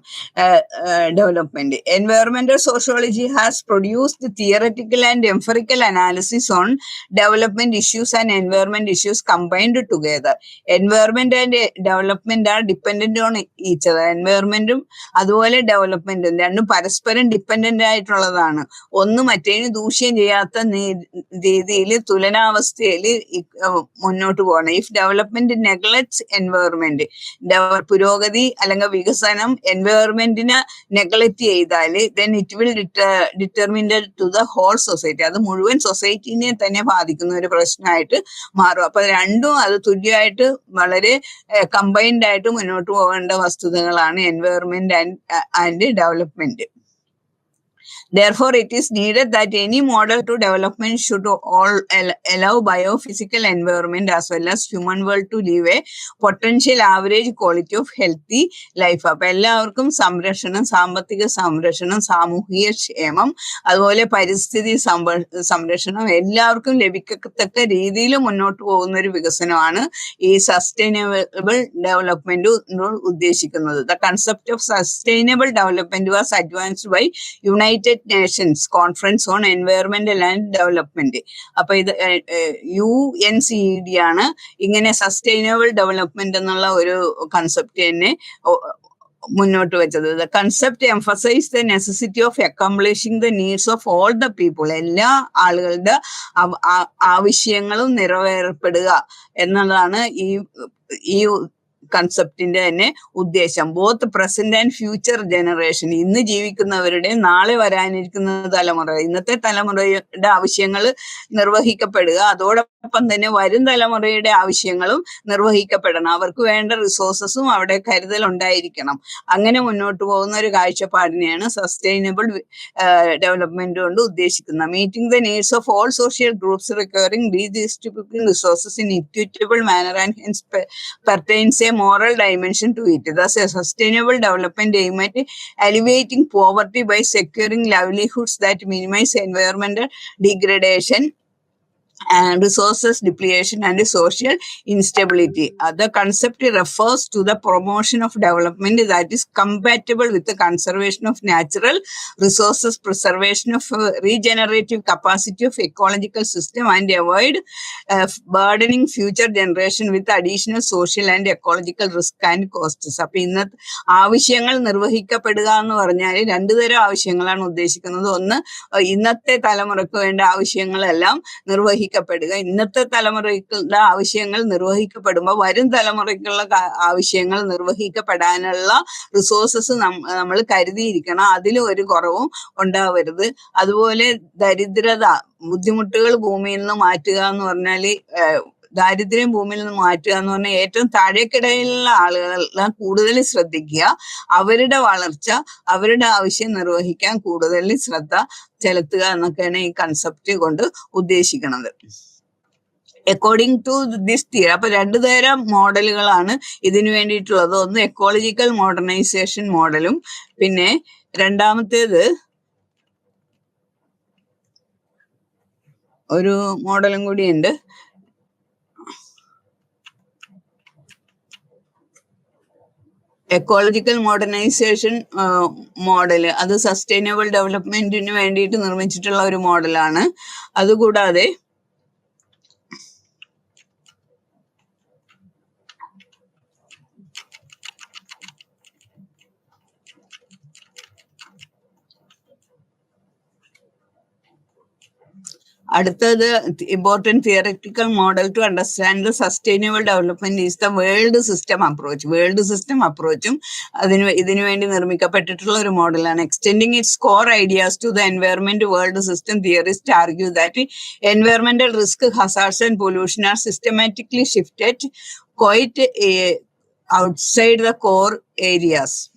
development. Environmental sociology has produced theoretical and empirical analysis on development issues and environment issues combined together. Environment and development are dependent on each other. എൻവയറമെന്റും അതുപോലെ ഡെവലപ്മെന്റും രണ്ടും പരസ്പരം ഡിപ്പെൻഡന്റ് ആയിട്ടുള്ളതാണ്. ഒന്ന് മറ്റേതിന് ദൂഷ്യം ചെയ്യാത്ത രീതിയിൽ തുലനാവസ്ഥയിൽ മുന്നോട്ട് പോകണം. ഇഫ് ഡെവലപ്മെന്റ് നെഗ്ലക്ട്സ് എൻവയറമെന്റ്, പുരോഗതി അല്ലെങ്കിൽ വികസനം എൻവയറമെന്റിനെ നെഗ്ലക്ട് ചെയ്താൽ then it will determinant to the whole society. അത് മുഴുവൻ സൊസൈറ്റിനെ തന്നെ ബാധിക്കുന്ന ഒരു പ്രശ്നമായിട്ട് മാറും. അപ്പൊ രണ്ടും അത് തുല്യമായിട്ട് വളരെ കമ്പൈൻഡ് ആയിട്ട് മുന്നോട്ട് പോകേണ്ട വസ്തുതകളാണ് environment and development. Therefore, it is needed that any model to development should all allow biophysical environment as well as human world to live a potential average quality of healthy life. അപ്പൊ എല്ലാവർക്കും സംരക്ഷണം, സാമ്പത്തിക സംരക്ഷണം, സാമൂഹിക ക്ഷേമം, അതുപോലെ പരിസ്ഥിതി സംരക്ഷണം എല്ലാവർക്കും ലഭിക്കത്തക്ക രീതിയിൽ മുന്നോട്ട് പോകുന്ന ഒരു വികസനമാണ് ഈ സസ്റ്റൈനബിൾ ഡെവലപ്മെന്റ് ഉദ്ദേശിക്കുന്നത്. The concept of sustainable development was advanced by United Nations conference on environmental and development. അപ്പൊ ഇത് UNCED ആണ് ഇങ്ങനെ സസ്റ്റൈനബിൾ ഡെവലപ്മെന്റ് എന്നുള്ള ഒരു കൺസെപ്റ്റ് തന്നെ മുന്നോട്ട് വെച്ചത്. The concept emphasise the necessity of accomplishing the needs of all the people. എല്ലാ ആളുകളുടെ ആവശ്യങ്ങളും നിറവേറപ്പെടുക എന്നതാണ് ഈ കൺസെപ്റ്റിന്റെ തന്നെ ഉദ്ദേശം. Both present and future generation, ഇന്ന് ജീവിക്കുന്നവരുടെ നാളെ വരാനിരിക്കുന്ന തലമുറ, ഇന്നത്തെ തലമുറയുടെ ആവശ്യങ്ങൾ നിർവഹിക്കപ്പെടുക, അതോടൊപ്പം തന്നെ വരും തലമുറയുടെ ആവശ്യങ്ങളും നിർവഹിക്കപ്പെടണം. അവർക്ക് വേണ്ട റിസോഴ്സസും അവിടെ കരുതൽ ഉണ്ടായിരിക്കണം. അങ്ങനെ മുന്നോട്ട് പോകുന്ന ഒരു കാഴ്ചപ്പാടിനെയാണ് സസ്റ്റൈനബിൾ ഡെവലപ്മെന്റ് കൊണ്ട് ഉദ്ദേശിക്കുന്നത്. Meeting the needs of all social groups requiring redistributing resources in equitable manner and hence pertains a moral dimension to it. Thus, a sustainable development aims at alleviating poverty by securing livelihoods that minimize environmental degradation and resources depletion and social instability. The concept refers to the promotion of development that is compatible with the conservation of natural resources, preservation of regenerative capacity of ecological system, and avoid burdening future generation with additional social and ecological risk and costs. അപ്പൊ ഇന്നത്തെ ആവശ്യങ്ങൾ നിർവഹിക്കപ്പെടുക എന്ന് പറഞ്ഞാൽ രണ്ടു തരം ആവശ്യങ്ങളാണ് ഉദ്ദേശിക്കുന്നത്. ഒന്ന്, ഇന്നത്തെ തലമുറക്ക് വേണ്ട ആവശ്യങ്ങളെല്ലാം ഇന്നത്തെ തലമുറയ്ക്കുള്ള ആവശ്യങ്ങൾ നിർവഹിക്കപ്പെടുമ്പോൾ വരും തലമുറയ്ക്കുള്ള ആവശ്യങ്ങൾ നിർവഹിക്കപ്പെടാനുള്ള റിസോഴ്സസ് നമ്മൾ കരുതിയിരിക്കണം. അതിൽ ഒരു കുറവും ഉണ്ടാവരുത്. അതുപോലെ ദരിദ്രത, ബുദ്ധിമുട്ടുകൾ ഭൂമിയിൽ നിന്ന് മാറ്റുക എന്ന് പറഞ്ഞാൽ, ദാരിദ്ര്യം ഭൂമിയിൽ നിന്ന് മാറ്റുക എന്ന് പറഞ്ഞാൽ ഏറ്റവും താഴേക്കിടയിലുള്ള ആളുകളെ കൂടുതൽ ശ്രദ്ധിക്കുക, അവരുടെ വളർച്ച, അവരുടെ ആവശ്യം നിർവഹിക്കാൻ കൂടുതൽ ശ്രദ്ധ ചെലുത്തുക എന്നൊക്കെയാണ് ഈ കൺസെപ്റ്റ് കൊണ്ട് ഉദ്ദേശിക്കുന്നത്. അക്കോർഡിംഗ് ടു ദിസ് തിയറി, അപ്പൊ രണ്ടു തരം മോഡലുകളാണ് ഇതിനു വേണ്ടിയിട്ടുള്ളത്. ഒന്ന് എക്കോളജിക്കൽ മോഡേണൈസേഷൻ മോഡലും, പിന്നെ രണ്ടാമത്തേത് ഒരു മോഡലും കൂടിയുണ്ട്, എക്കോളജിക്കൽ മോഡേണൈസേഷൻ മോഡല്. അത് സസ്റ്റൈനബിൾ ഡെവലപ്മെന്റിന് വേണ്ടിയിട്ട് നിർമ്മിച്ചിട്ടുള്ള ഒരു മോഡലാണ്. അതുകൂടാതെ അടുത്തത് important theoretical model to understand the sustainable development is the world system approach. World system അപ്രോച്ചും ഇതിനു വേണ്ടി നിർമ്മിക്കപ്പെട്ടിട്ടുള്ള ഒരു മോഡലാണ്. Extending its core ideas to the environment world system theorist argue that environmental risk, hazards and pollution are systematically shifted quite outside the core areas.